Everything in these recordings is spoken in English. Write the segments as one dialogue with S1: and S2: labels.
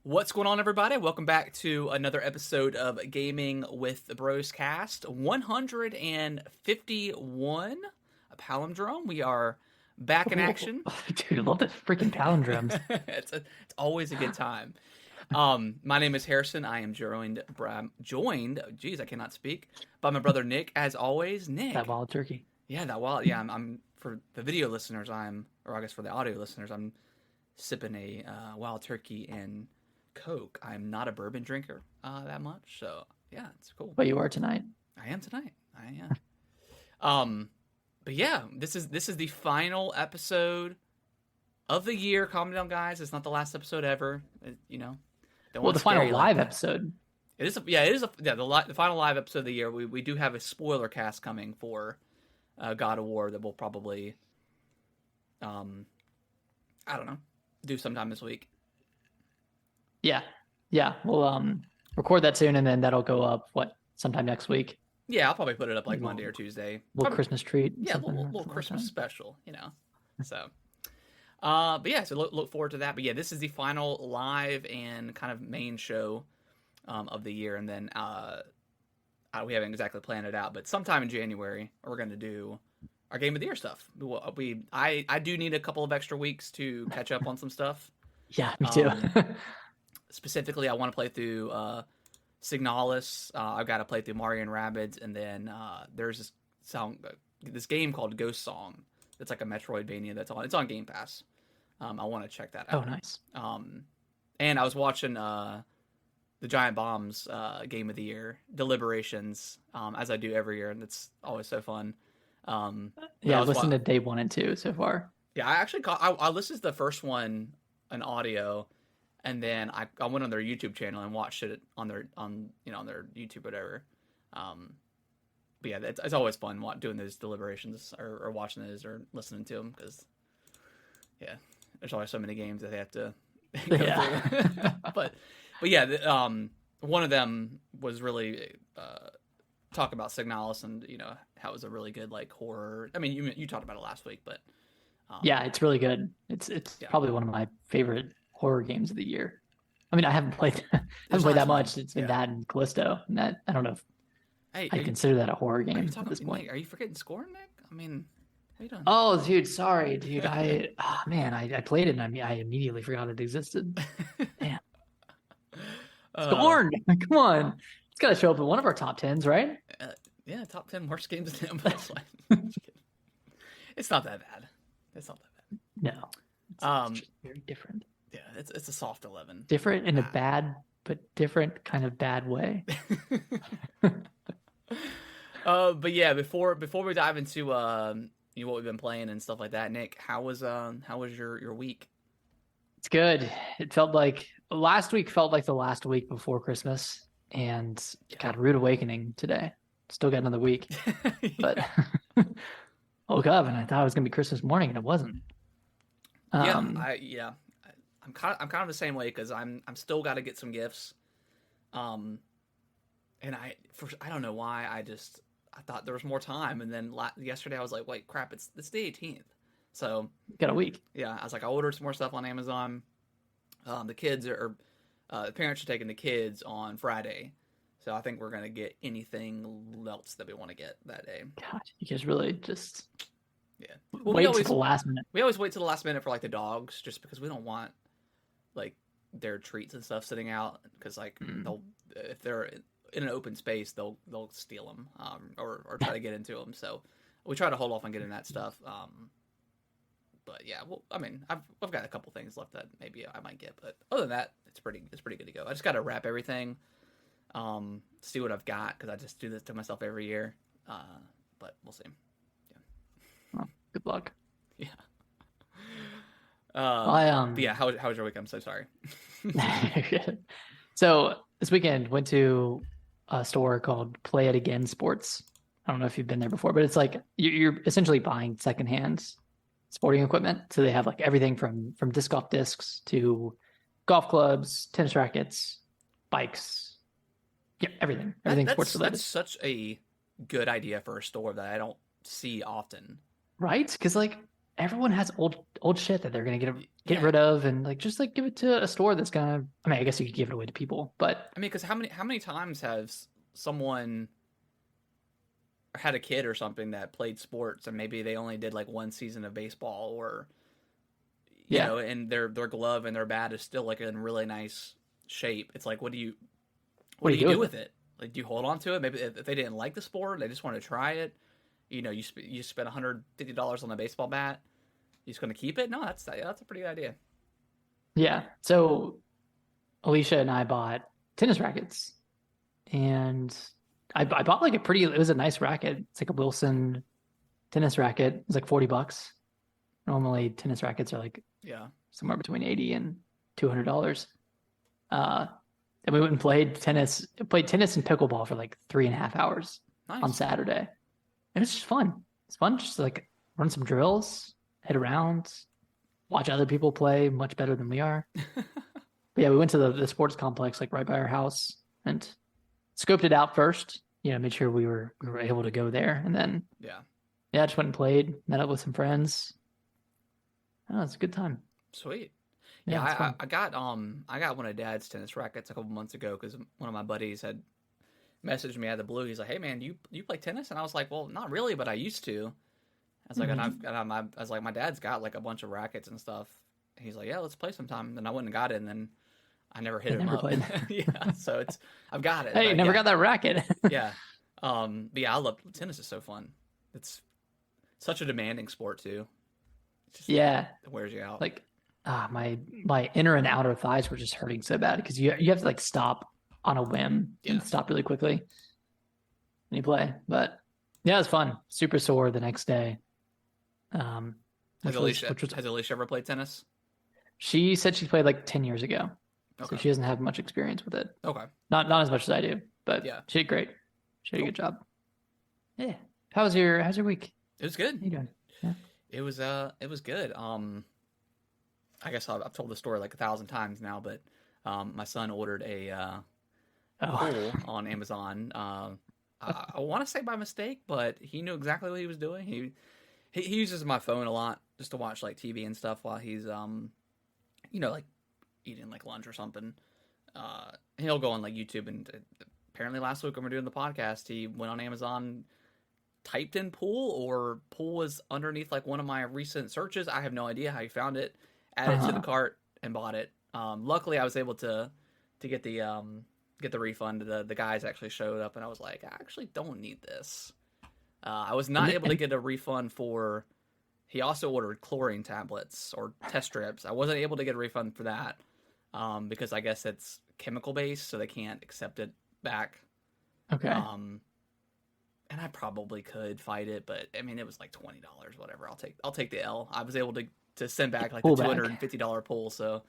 S1: What's going on, everybody? Welcome back to another episode of Gaming with the Bros Cast 151, a palindrome. We are back in action.
S2: Dude, I love the freaking palindromes.
S1: It's always a good time. My name is Harrison. I am joined, geez, I cannot speak, by my brother Nick, as always. Nick.
S2: That wild turkey.
S1: Yeah, that wild. Yeah, I'm for the video listeners, or I guess for the audio listeners, I'm sipping a wild turkey and Coke. I'm not a bourbon drinker that much, so yeah, it's cool.
S2: But you are tonight.
S1: I am tonight. I am. But yeah, this is the final episode of the year. Calm down, guys. It's not the last episode ever.
S2: The final live episode.
S1: It is. The final live episode of the year. We do have a spoiler cast coming for God of War that we'll probably, I don't know, do sometime this week.
S2: Yeah. We'll record that soon, and then that'll go up sometime next week.
S1: Yeah, I'll probably put it up like Monday or Tuesday.
S2: Little Christmas treat.
S1: Yeah, little Christmas special, So, but yeah, so look forward to that. But yeah, this is the final live and kind of main show of the year, and then we haven't exactly planned it out, but sometime in January we're going to do our Game of the Year stuff. I do need a couple of extra weeks to catch up on some stuff.
S2: Yeah, me too.
S1: Specifically, I want to play through Signalis. I've got to play through Mario Rabbids, and then there's this game called Ghost Song. It's like a Metroidvania it's on Game Pass. I want to check that out.
S2: Oh, nice.
S1: And I was watching the Giant Bombs Game of the Year Deliberations, as I do every year, and it's always so fun.
S2: I've listened to day 1 and 2 so far.
S1: Yeah, I actually I listened to the first one in audio, and then I went on their YouTube channel and watched it on their YouTube, whatever. But yeah, it's always fun doing those deliberations or watching those or listening to them, because yeah, there's always so many games that they have to go through. but yeah, one of them was really talk about Signalis, and how it was a really good like horror. I mean, you talked about it last week, but
S2: yeah, it's really good. It's probably one of my favorite horror games of the year. I mean, I haven't played that much. It's been that and Callisto, and that I don't know if I consider that a horror game at this point.
S1: Are you forgetting Scorn, Nick? I mean, how you doing?
S2: Oh, dude, sorry, dude. I played it, and I immediately forgot it existed. Damn. Scorn, come on, it's got to show up in one of our top 10s, right?
S1: Yeah, top 10 worst games in the It's not that bad. It's not that bad.
S2: No, it's just very different.
S1: Yeah, it's a soft 11.
S2: Different in a bad but different kind of bad way.
S1: But yeah, before we dive into what we've been playing and stuff like that, Nick, how was your week?
S2: It's good. It felt like last week felt like the last week before Christmas, and got a rude awakening today. Still got another week, but woke up and I thought it was gonna be Christmas morning, and it wasn't.
S1: I'm kind of the same way, because I'm still got to get some gifts, and I don't know why I thought there was more time, and then yesterday I was like, wait, crap, it's the 18th, so
S2: got a week.
S1: Yeah, I was like, I ordered some more stuff on Amazon. The kids the parents are taking the kids on Friday, so I think we're gonna get anything else that we want to get that day.
S2: God, you guys really just
S1: wait
S2: till the last minute.
S1: We always wait till the last minute for like the dogs, just because we don't want like their treats and stuff sitting out, because like if they're in an open space, they'll steal them or try to get into them. So we try to hold off on getting that stuff. But yeah, well, I mean, I've got a couple things left that maybe I might get, but other than that, it's pretty good to go. I just got to wrap everything, see what I've got, because I just do this to myself every year. But we'll see. Yeah.
S2: Well, good luck.
S1: Yeah.
S2: But
S1: yeah, how was your week? I'm so sorry.
S2: So this weekend went to a store called Play It Again Sports. I don't know if you've been there before, but it's like you're essentially buying secondhand sporting equipment. So they have like everything from disc golf discs to golf clubs, tennis rackets, bikes. Yeah, everything sports related.
S1: That's such a good idea for a store that I don't see often.
S2: Right? Because like everyone has old shit that they're gonna get
S1: Yeah,
S2: rid of, and like just like give it to a store that's gonna. I mean, I guess you could give it away to people, but
S1: I mean, because how many times has someone had a kid or something that played sports and maybe they only did like one season of baseball, or
S2: yeah,
S1: and their glove and their bat is still like in really nice shape. It's like, what
S2: what
S1: do
S2: do
S1: you
S2: you do
S1: do
S2: with
S1: with
S2: it?
S1: it? Like, do you hold on to it? Maybe if they didn't like the sport, they just want to try it. You spend $150 on a baseball bat. You just going to keep it? No, that's a pretty good idea.
S2: Yeah. So Alicia and I bought tennis rackets, and I bought like a pretty. It was a nice racket. It's like a Wilson tennis racket. It's like $40. Normally, tennis rackets are like
S1: Yeah,
S2: somewhere between 80 and $200. Uh, and we went and played tennis and pickleball for like 3.5 hours on
S1: nice.
S2: Saturday. And it's just fun. It's fun just to like run some drills, head around, watch other people play much better than we are. But yeah, we went to the sports complex like right by our house and scoped it out first. Made sure we were able to go there, and then
S1: Yeah,
S2: yeah, just went and played, met up with some friends. Oh, it's a good time.
S1: sweet. Yeah,
S2: Yeah, it's fun.
S1: I got one of Dad's tennis rackets a couple months ago because one of my buddies had messaged me out of the blue. He's like, "Hey man, do you play tennis?" And I was like, "Well, not really, but I used to." I was like,
S2: Mm-hmm.
S1: I was like, my dad's got like a bunch of rackets and stuff. He's like, "Yeah, let's play sometime." And then I went and got it, and then I never hit
S2: I
S1: him
S2: never
S1: up.
S2: played.
S1: Yeah, so I've got it,
S2: Hey,
S1: but
S2: never
S1: yeah,
S2: got that racket.
S1: yeah, but yeah, I love tennis. Is so fun. It's such a demanding sport too. It's just
S2: Yeah,
S1: it wears you out.
S2: like my inner and outer thighs were just hurting so bad because you have to like stop on a whim
S1: Yeah.
S2: and stop really quickly when you play. But yeah, it was fun. Super sore the next day. Um,
S1: Has Alicia
S2: which was
S1: has Alicia ever played tennis?
S2: she said she played like 10 years ago, so
S1: Okay.
S2: she doesn't have much experience with it.
S1: Okay.
S2: Not as much as I do, but
S1: Yeah.
S2: she did great. She did a
S1: Cool.
S2: good job. Yeah. How's your week?
S1: It was
S2: How
S1: good.
S2: you doing? Yeah.
S1: It was good. I guess I've told the story like 1,000 times now, but my son ordered a
S2: Oh.
S1: pool on Amazon. I want to say by mistake, but he knew exactly what he was doing. He uses my phone a lot just to watch like TV and stuff while he's like eating like lunch or something. He'll go on like YouTube, and apparently last week when we were doing the podcast, he went on Amazon, typed in pool, or pool was underneath like one of my recent searches. I have no idea how he found it. Added it to the
S2: Uh-huh.
S1: cart and bought it. Luckily, I was able to get the refund. The guys actually showed up, and I was like, I actually don't need this. I was not able to
S2: And
S1: get a refund for. He also ordered chlorine tablets or test strips. I wasn't able to get a refund for that because I guess it's chemical based, so they can't accept it back.
S2: okay.
S1: Um, and I probably could fight it, but I mean, it was like $20, whatever. I'll take the L. I was able to send back like the
S2: Pull
S1: two hundred
S2: back.
S1: and $50 pull, so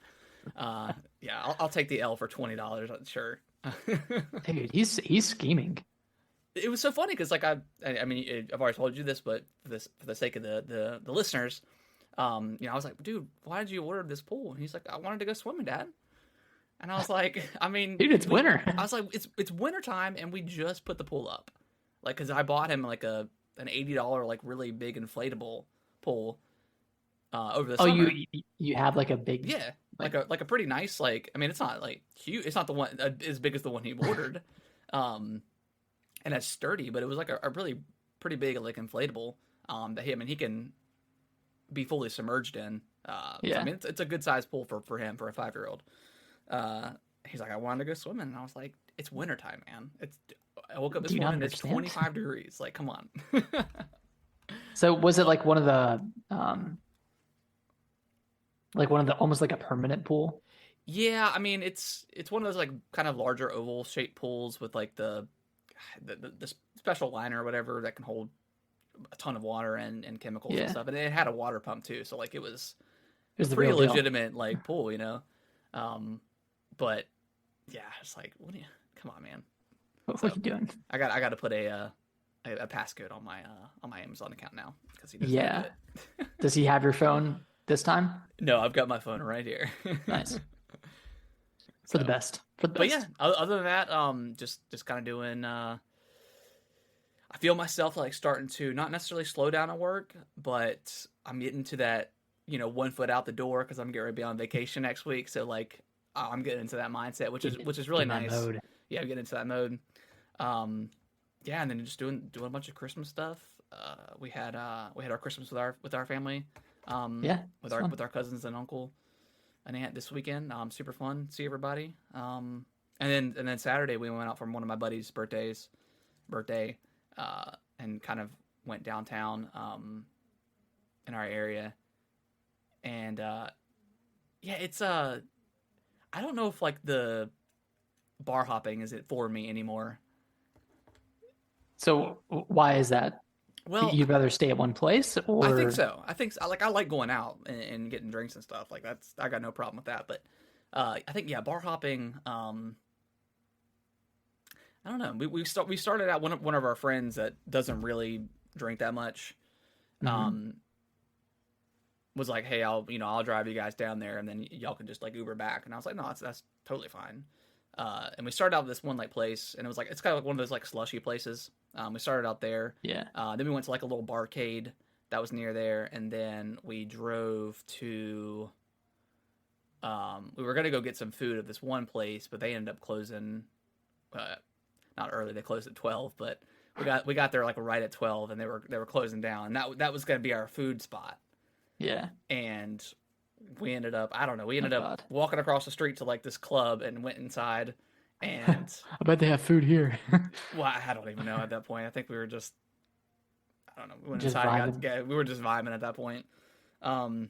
S1: yeah, I'll take the L for $20. Sure.
S2: Dude, he's scheming.
S1: It was so funny because like I mean I've already told you this, but for the sake of the listeners, I was like, dude, why did you order this pool? And he's like, I wanted to go swimming, Dad. And I was like, I mean,
S2: Dude, it's winter.
S1: I was like, it's winter time, and we just put the pool up, like, because I bought him like an $80 like really big inflatable pool over the
S2: Oh,
S1: summer.
S2: you have like a big
S1: Yeah,
S2: like
S1: like a pretty nice, like, I mean, it's not like huge. It's not the one as big as the one he ordered, um, and it's sturdy, but it was like a really pretty big like inflatable that he can be fully submerged in. So I
S2: yeah.
S1: mean, it's a good sized pool for him for a 5-year-old. Uh, he's like, I wanted to go swimming, and I was like, it's wintertime, man. I woke up this
S2: Do you not
S1: morning, it's
S2: understand?
S1: 25 degrees. Like, come on.
S2: So was it like one of the almost like a permanent pool?
S1: Yeah, I mean, it's one of those like kind of larger oval shaped pools with like the special liner or whatever that can hold a ton of water and chemicals and
S2: Yeah.
S1: stuff, and it had a water pump too, so like it was
S2: It
S1: a
S2: was the
S1: pretty
S2: real deal.
S1: legitimate like pool. Um, but yeah, it's like, what do you? Come on, man.
S2: What are
S1: So
S2: you doing?
S1: I got to put a passcode on my Amazon account now because he doesn't do
S2: Yeah.
S1: it.
S2: Does he have your phone this time?
S1: No, I've got my phone right here.
S2: Nice. For the
S1: So,
S2: best. For the
S1: but yeah,
S2: best.
S1: other than that, just kind of doing. I feel myself like starting to not necessarily slow down at work, but I'm getting to that, 1 foot out the door because I'm getting ready to be on vacation next week. So like I'm getting into that mindset, which is really
S2: in that
S1: nice.
S2: mode.
S1: Yeah, I'm getting into that mode. Um, yeah, and then just doing a bunch of Christmas stuff. We had our Christmas with our family,
S2: Yeah,
S1: with
S2: it's
S1: our
S2: fun.
S1: with our cousins and uncle and aunt this weekend. Super fun, see everybody. And then Saturday we went out for one of my buddies' birthday, and kind of went downtown in our area. And yeah, it's I don't know if like the bar hopping is it for me anymore.
S2: So why is that?
S1: Well,
S2: You'd rather stay at one place,
S1: I think
S2: or
S1: so. I like going out and getting drinks and stuff. Like that's I got no problem with that. But I think yeah, bar hopping. I don't know. We started out one of our friends that doesn't really drink that much.
S2: Mhm.
S1: Um, was like, hey, I'll drive you guys down there, and then y'all can just like Uber back. And I was like, no, that's totally fine. And we started out with this one like place, and it was like it's kind of like one of those like slushy places. We started out there.
S2: Yeah.
S1: Then we went to like a little barcade that was near there, and then we drove to. We were gonna go get some food at this one place, but they ended up closing. Uh, Not early; they closed at 12. But we got there like right at 12, and they were closing down, and that was gonna be our food spot.
S2: Yeah.
S1: And we ended up I don't know we
S2: Oh
S1: ended up
S2: God.
S1: walking across the street to like this club and went inside. And
S2: I bet they have food here.
S1: well, I don't even know at that point. I think we were just I don't know. We went
S2: Just
S1: inside and
S2: vibing.
S1: we were just vibing at that point. um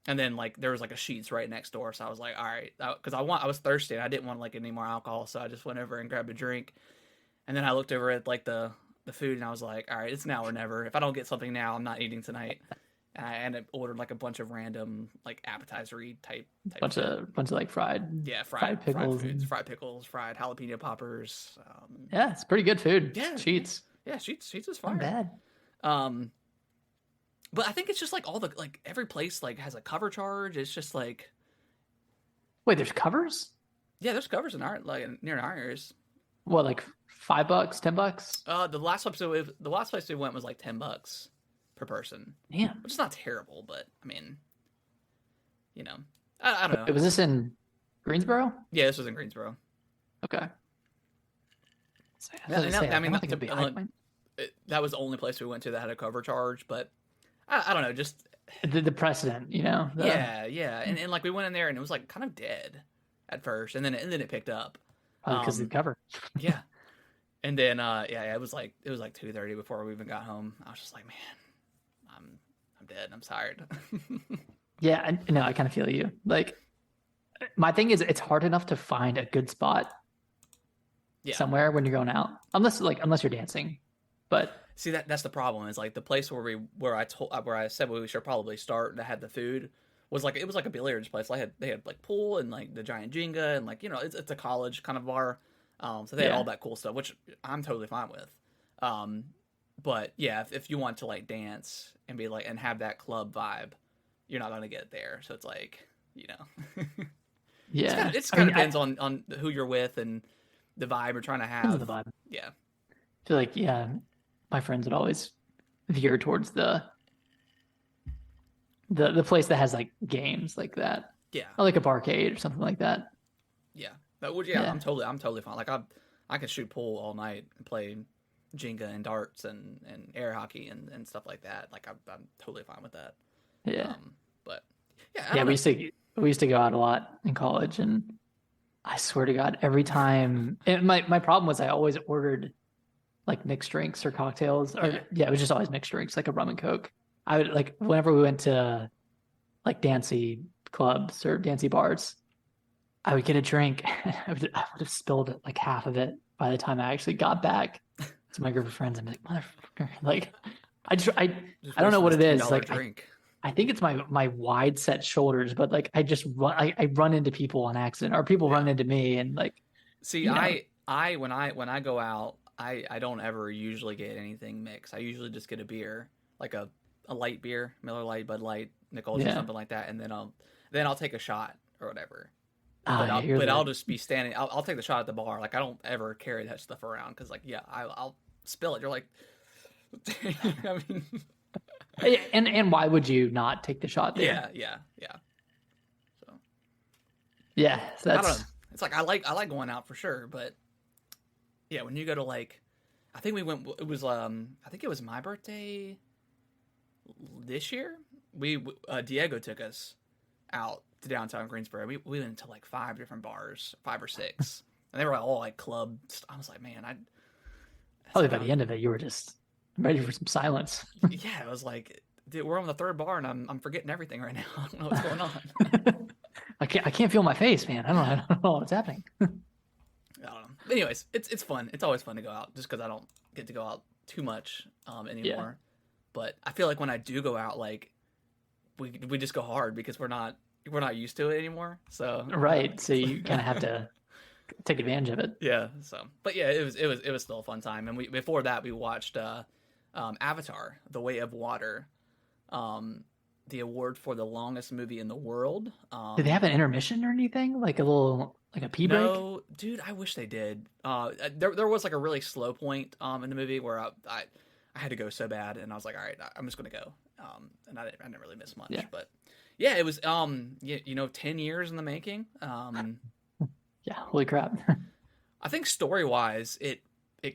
S1: and then like there was like a Sheets right next door, so I was like, all right, because I was thirsty and I didn't want like any more alcohol, so I just went over and grabbed a drink. And then I looked over at like the food, and I was like, all right, it's now or never. If I don't get something now, I'm not eating tonight. And I ended up ordered like a bunch of random like appetizer type shit.
S2: Bunch of like
S1: Yeah, fried
S2: pickles
S1: foods,
S2: and
S1: fried pickles, fried jalapeno poppers.
S2: yeah, it's pretty good food.
S1: Yeah,
S2: Sheets.
S1: yeah, Sheets is
S2: Not
S1: fire.
S2: bad.
S1: Um, but I think it's just like all the like every place like has a cover charge. It's just like
S2: Wait, there's covers?
S1: yeah, there's covers in our like near our areas.
S2: What, like $5, $10?
S1: The last place we went was like $10 per person,
S2: Damn.
S1: which is not terrible, but I mean, you know, I don't know.
S2: Was this in Greensboro?
S1: Yeah, this was in Greensboro.
S2: Okay. So I
S1: Yeah,
S2: was gonna say,
S1: I mean,
S2: I don't think it'd be High Point.
S1: that was the only place we went to that had a cover charge, but I don't know, just
S2: The precedent, you know?
S1: yeah, and like we went in there and it was like kind of dead at first, and then it picked up.
S2: Because of the cover.
S1: Yeah, and then yeah, it was like 2:30 before we even got home. I was just like, man, I'm dead. I'm tired.
S2: Yeah, no, I kind of feel you. Like, my thing is, it's hard enough to find a good spot
S1: Yeah.
S2: somewhere when you're going out, unless you're dancing. But
S1: See that's the problem is like the place where I said we should probably start that had the food was like it was like a billiards place. Like they had like pool and like the giant Jenga and like it's a college kind of bar, so they had all that cool stuff, which I'm totally fine with. But yeah, if you want to like dance and be like and have that club vibe, you're not gonna get it there. So it's like
S2: yeah,
S1: it kind of depends on who you're with and the vibe you're trying to
S2: depends on
S1: have.
S2: the vibe.
S1: Yeah,
S2: I feel like my friends would always veer towards the place that has like games like that,
S1: yeah,
S2: or like a barcade or something like that.
S1: yeah. That would
S2: Yeah.
S1: I'm totally fine. Like I can shoot pool all night and play Jenga and darts and air hockey and stuff like that. Like I'm totally fine with that.
S2: Yeah.
S1: But yeah, I
S2: Yeah,
S1: don't
S2: we
S1: know.
S2: used to go out a lot in college, and I swear to God, every time, and my problem was I always ordered like mixed drinks or cocktails, or it was just always mixed drinks, like a rum and coke. I would like whenever we went to like dancey clubs or dancey bars, I would get a drink. I would have spilled like half of it by the time I actually got back to my group of friends. I'm like, motherfucker, like
S1: Just
S2: I don't know what
S1: wasting
S2: it
S1: this
S2: is.
S1: $10
S2: Like
S1: drink.
S2: I think it's my wide set shoulders, but like I just run I run into people on accident, or people run into me, and like
S1: See, I when I go out, I don't ever usually get anything mixed. I usually just get a beer, like a light beer, Miller Lite, Bud Light, Nichols, or something like that, and then I'll take a shot or whatever. But I'll just be standing. I'll take the shot at the bar. Like I don't ever carry that stuff around because like yeah, I'll spill it. You're like, I mean,
S2: And why would you not take the shot there?
S1: yeah. So
S2: Yeah,
S1: I don't know.
S2: that's
S1: It's like I like going out for sure, but yeah, when you go to like, I think we went. It was I think it was my birthday this year. We Diego took us out to downtown Greensboro. We went to like 5 different bars, 5 or 6, and they were all like club. I was like, man,
S2: probably by the end of it, you were just ready for some silence.
S1: yeah, it was like, dude, we're on the third bar, and I'm forgetting everything right now. I don't know what's going on.
S2: I can't feel my face, man. I don't know what's happening.
S1: I don't know. But anyways, it's fun. It's always fun to go out, just because I don't get to go out too much anymore.
S2: Yeah.
S1: But I feel like when I do go out, like we just go hard because we're not used to it anymore. So
S2: Right. So you kind of have to take advantage of it.
S1: yeah. So, but yeah, it was still a fun time. And before that we watched Avatar: The Way of Water, the award for the longest movie in the world.
S2: Did they have an intermission or anything? Like a little, like a pee break?
S1: No, dude, I wish they did. There was like a really slow point in the movie where I had to go so bad, and I was like, all right, I'm just gonna go. And I didn't really miss much,
S2: Yeah.
S1: but yeah, it was 10 years in the making.
S2: Yeah. Holy crap.
S1: I think story wise, it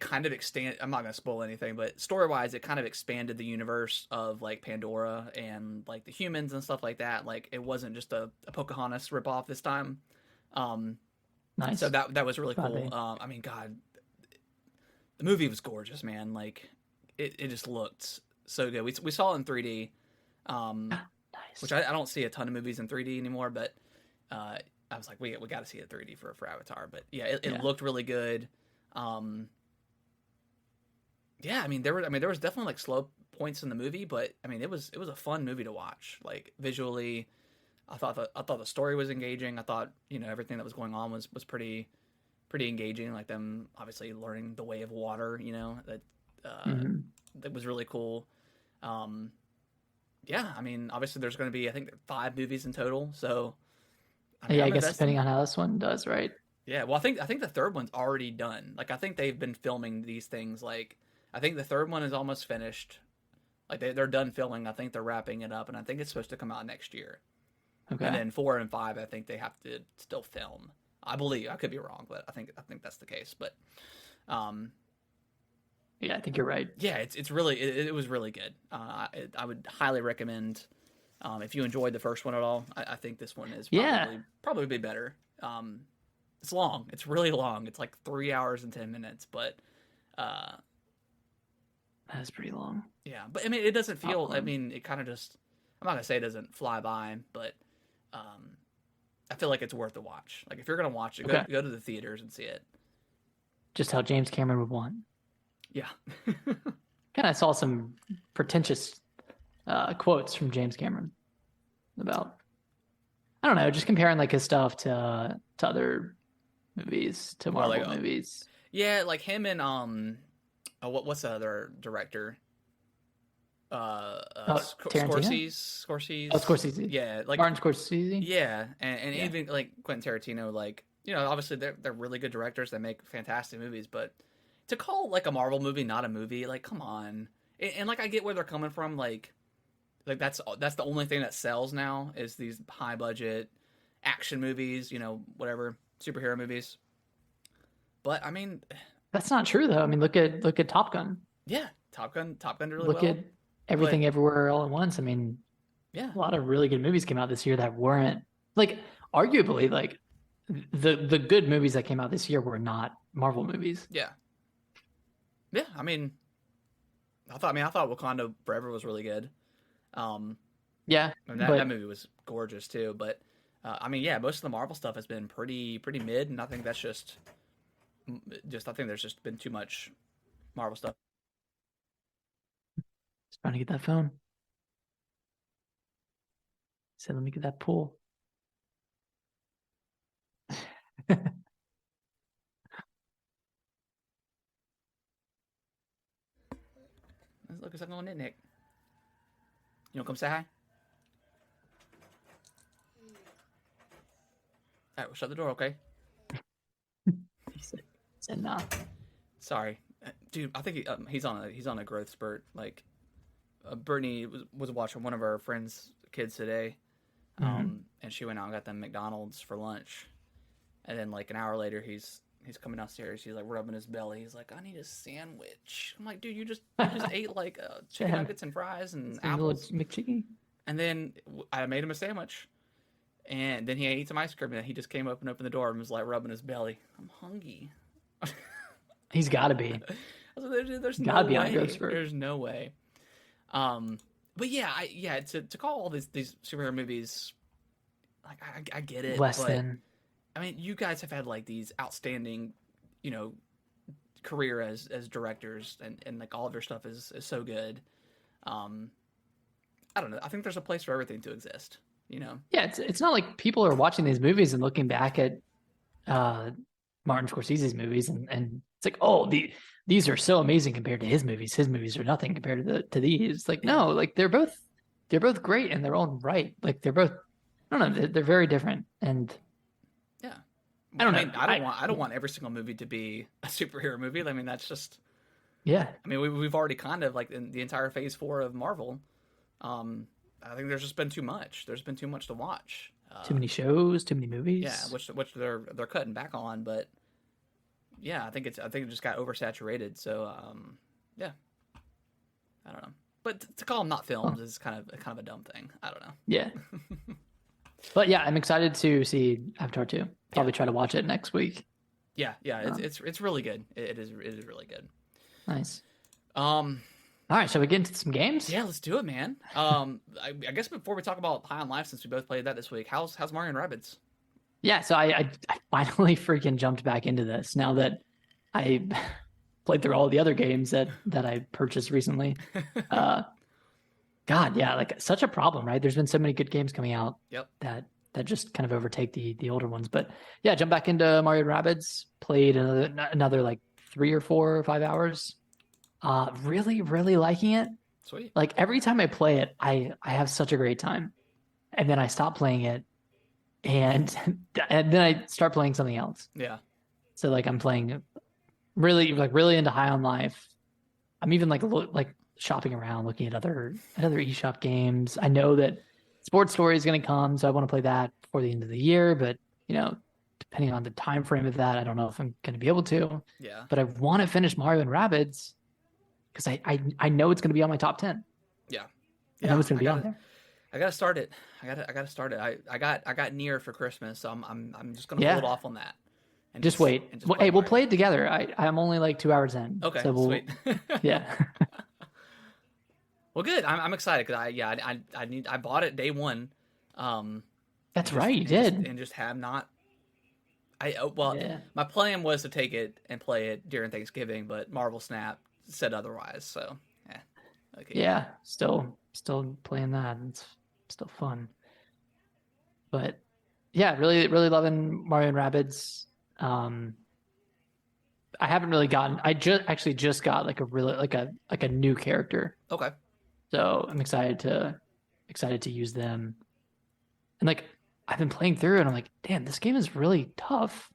S1: kind of extend. I'm not gonna spoil anything, but story wise, it kind of expanded the universe of like Pandora and like the humans and stuff like that. Like it wasn't just a Pocahontas ripoff this time.
S2: Nice.
S1: So that was really
S2: Glad
S1: cool.
S2: they-
S1: I mean, God, the movie was gorgeous, man. Like it just looked so good. We saw it in 3D,
S2: Nice.
S1: which I don't see a ton of movies in 3D anymore, but I was like, we got to see it 3D for Avatar. But yeah, it
S2: Yeah.
S1: looked really good. Yeah, I mean there was definitely like slow points in the movie, but I mean it was a fun movie to watch. Like visually, I thought the story was engaging. I thought everything that was going on was pretty engaging. Like them obviously learning the way of water. That was really cool. Yeah, I mean obviously there's going to be, I think, 5 movies in total. So
S2: Yeah, I
S1: I'm
S2: guess
S1: invested.
S2: depending on how this one does, right?
S1: Yeah, well, I think the third one's already done. Like I think they've been filming these things. Like I think the third one is almost finished. Like they're done filming. I think they're wrapping it up, and I think it's supposed to come out next year.
S2: Okay.
S1: And then 4 and 5, I think they have to still film. I believe. I could be wrong, but I think that's the case. But
S2: Yeah, I think you're right.
S1: yeah, it's really it was really good. I would highly recommend. If you enjoyed the first one at all, I think this one is probably be better. It's long. It's really long. It's like 3 hours and 10 minutes, but
S2: That is pretty long.
S1: yeah. But I mean, it doesn't feel. I
S2: Popcorn.
S1: mean, it kind of just. I'm not gonna say it doesn't fly by, but I feel like it's worth a watch. Like if you're gonna watch it,
S2: Okay.
S1: go to the theaters and see it.
S2: Just how James Cameron would want.
S1: Yeah.
S2: Kind of saw some pretentious quotes from James Cameron about, I don't know, just comparing like his stuff to other movies, to
S1: Well,
S2: Marvel
S1: like,
S2: movies.
S1: Yeah, like him and what's the other director?
S2: Tarantino?
S1: Scorsese.
S2: Oh, Scorsese.
S1: Yeah, like
S2: Martin Scorsese.
S1: yeah, and
S2: Yeah.
S1: even like Quentin Tarantino, like obviously they're really good directors. They make fantastic movies, but to call like a Marvel movie not a movie, like come on. And like I get where they're coming from, like that's the only thing that sells now is these high budget action movies, whatever superhero movies. But I mean,
S2: That's not true though. I mean, look at Top Gun.
S1: yeah, Top Gun did really
S2: Look
S1: well.
S2: at Everything Everywhere All at Once. I mean,
S1: Yeah,
S2: a lot of really good movies came out this year that weren't, like, arguably, like the good movies that came out this year were not Marvel movies.
S1: yeah. I mean, I thought Wakanda Forever was really good.
S2: Yeah,
S1: And
S2: but
S1: that movie was gorgeous too. But I mean, yeah, most of the Marvel stuff has been pretty mid, and I think that's just I think there's just been too much Marvel stuff.
S2: just trying to get that phone. Said, let me get that pool.
S1: Look at something on it, Nick. You want to come say hi? All right, we'll shut the door, okay?
S2: Said nah.
S1: Sorry. dude, I think he's on a growth spurt. Like, Brittany was watching one of our friends' kids today, and she went out and got them McDonald's for lunch, and then like an hour later, he's coming downstairs. He's like rubbing his belly. He's like, I need a sandwich. I'm like, dude, you just ate like chicken nuggets and fries and apples.
S2: McChicken.
S1: And then I made him a sandwich. And then he ate some ice cream, and he just came up and opened the door and was like rubbing his belly. I'm hungry.
S2: He's got to be.
S1: I was like, there's
S2: gotta
S1: no
S2: be
S1: way.
S2: on growth spurt.
S1: There's no way. But yeah, to call all these superhero movies, like I get it.
S2: Less
S1: but,
S2: than.
S1: I mean, you guys have had like these outstanding, career as directors, and like all of your stuff is so good. I don't know. I think there's a place for everything to exist.
S2: Yeah, it's not like people are watching these movies and looking back at Martin Scorsese's movies and it's like, oh, these are so amazing compared to his movies. His movies are nothing compared to these. Like, no, like they're both great in their own right. Like they're both, I don't know, they're very different. And
S1: yeah,
S2: I don't know.
S1: I don't want every single movie to be a superhero movie. I mean, that's just,
S2: yeah.
S1: I mean, we've already kind of like in the entire Phase 4 of Marvel. I think there's just been too much. There's been too much to watch.
S2: Too many shows, too many movies.
S1: Yeah, which they're cutting back on, but yeah, I think it just got oversaturated. So yeah, I don't know. But to call them not films is kind of a dumb thing. I don't know.
S2: Yeah. But yeah, I'm excited to see Avatar 2. Probably try to watch it next week.
S1: Yeah, it's really good. It is really good.
S2: Nice. All right, shall we get into some games?
S1: Yeah, let's do it, man. I guess before we talk about High on Life, since we both played that this week, how's Mario Rabbids?
S2: Yeah, so I finally freaking jumped back into this now that I played through all the other games that I purchased recently. God, yeah, like such a problem, right? There's been so many good games coming out.
S1: Yep.
S2: That just kind of overtake the older ones. But yeah, jump back into Mario Rabbids. Played another like 3 or 4 or 5 hours. Really, really liking it.
S1: Sweet.
S2: Like every time I play it, I have such a great time, and then I stop playing it, and then I start playing something else.
S1: Yeah.
S2: So like I'm playing really into High on Life. I'm even like shopping around, looking at other eShop games. I know that Sports Story is going to come, so I want to play that before the end of the year. But depending on the time frame of that, I don't know if I'm going to be able to.
S1: Yeah.
S2: But I want to finish Mario and Rabbids. Because I know it's going to be on my top 10.
S1: Yeah.
S2: I know it's going to be on there.
S1: I gotta start it. I gotta start it. I got Nier for Christmas, so I'm just gonna hold off on that.
S2: And just wait. Hey, we'll play it together. I'm only like 2 hours in.
S1: Okay,
S2: so
S1: sweet.
S2: Yeah.
S1: Well, good. I'm excited because I bought it day one.
S2: That's right, you did.
S1: And just have not. My plan was to take it and play it during Thanksgiving, but Marvel Snap said otherwise. So okay.
S2: Yeah, still playing that. It's still fun. But yeah, really loving Mario and Rabbids. I haven't really gotten. I just got like a really like a new character.
S1: Okay.
S2: So I'm excited to use them. And like I've been playing through, and I'm like, damn, this game is really tough.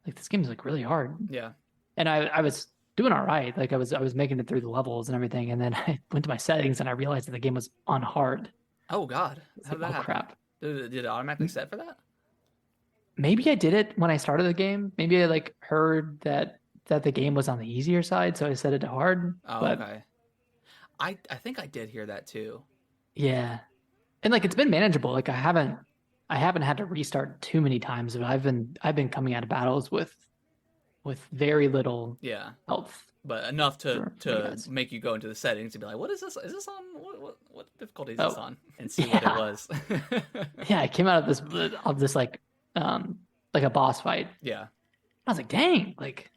S2: Like this game is like really hard.
S1: Yeah.
S2: And I was doing all right. Like I was making it through the levels and everything, and then I went to my settings and I realized that the game was on hard.
S1: Oh God!
S2: How did that happen? Crap!
S1: Did it automatically set for that?
S2: Maybe I did it when I started the game. Maybe I like heard that the game was on the easier side, so I set it to hard.
S1: Oh,
S2: but,
S1: okay. I think I did hear that too.
S2: Yeah, and like it's been manageable. Like I haven't had to restart too many times, but I've been coming out of battles with very little health.
S1: But enough to make you go into the settings and be like, what is this? Is this on? What difficulty is this on? And see what it was.
S2: Yeah, I came out of this like a boss fight.
S1: Yeah.
S2: I was like, dang, like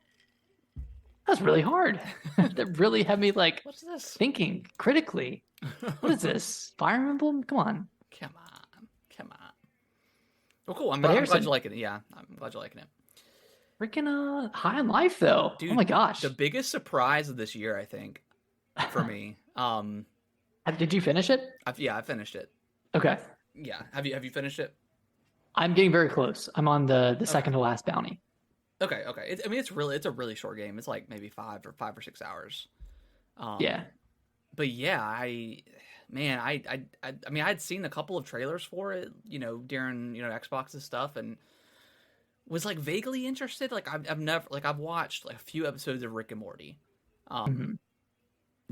S2: that's really hard. That really had me like
S1: what's this? Thinking
S2: critically. What is this? Fire Emblem? Come on.
S1: Come on. Well, cool. I'm glad you're liking it. Yeah, I'm glad you're liking it.
S2: Freaking High on Life though.
S1: Dude,
S2: oh my gosh.
S1: The biggest surprise of this year, I think, for me.
S2: Did you finish it?
S1: I finished it.
S2: Okay.
S1: Yeah. Have you finished it?
S2: I'm getting very close. I'm on the second to last bounty.
S1: Okay, okay. I mean, it's a really short game. It's like maybe 5 or 6 hours.
S2: Yeah.
S1: Um, but yeah, man, I mean, I'd seen a couple of trailers for it, during Xbox's stuff, and was like vaguely interested. Like I've never like I've watched like a few episodes of Rick and Morty,
S2: Hmm.
S1: um,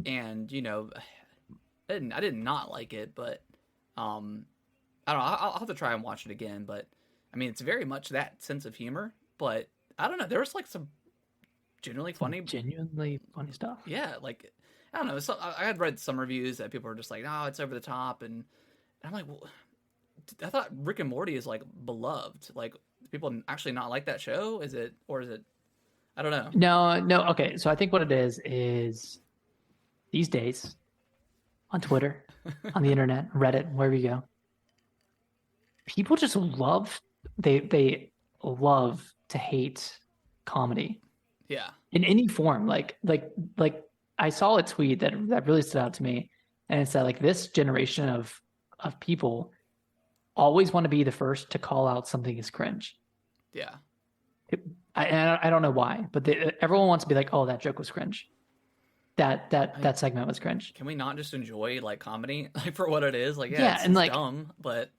S1: and I did not like it, but um, I don't know. I'll have to try and watch it again. But I mean, it's very much that sense of humor. But I don't know. There's like some genuinely
S2: Some
S1: funny.
S2: genuinely funny stuff.
S1: Yeah, like I don't know. I had read some reviews that people were just like, "Oh, it's over the top," and I'm like, well, I thought Rick and Morty is like beloved. Like, do people actually not like that show? Is it, or is it? I don't know.
S2: No, no. Okay. So I think what it is these days on Twitter, on the internet, Reddit, wherever you go, people just they love to hate comedy
S1: Yeah,
S2: in any form. Like I saw a tweet that really stood out to me, and it said like this generation of people always want to be the first to call out something as cringe.
S1: yeah.
S2: I don't know why, but everyone wants to be like, oh, that joke was cringe.
S1: I,
S2: That segment was cringe.
S1: can we not just enjoy like comedy like for what it is? Like, yeah,
S2: Yeah,
S1: it's
S2: and
S1: it's
S2: like
S1: dumb, but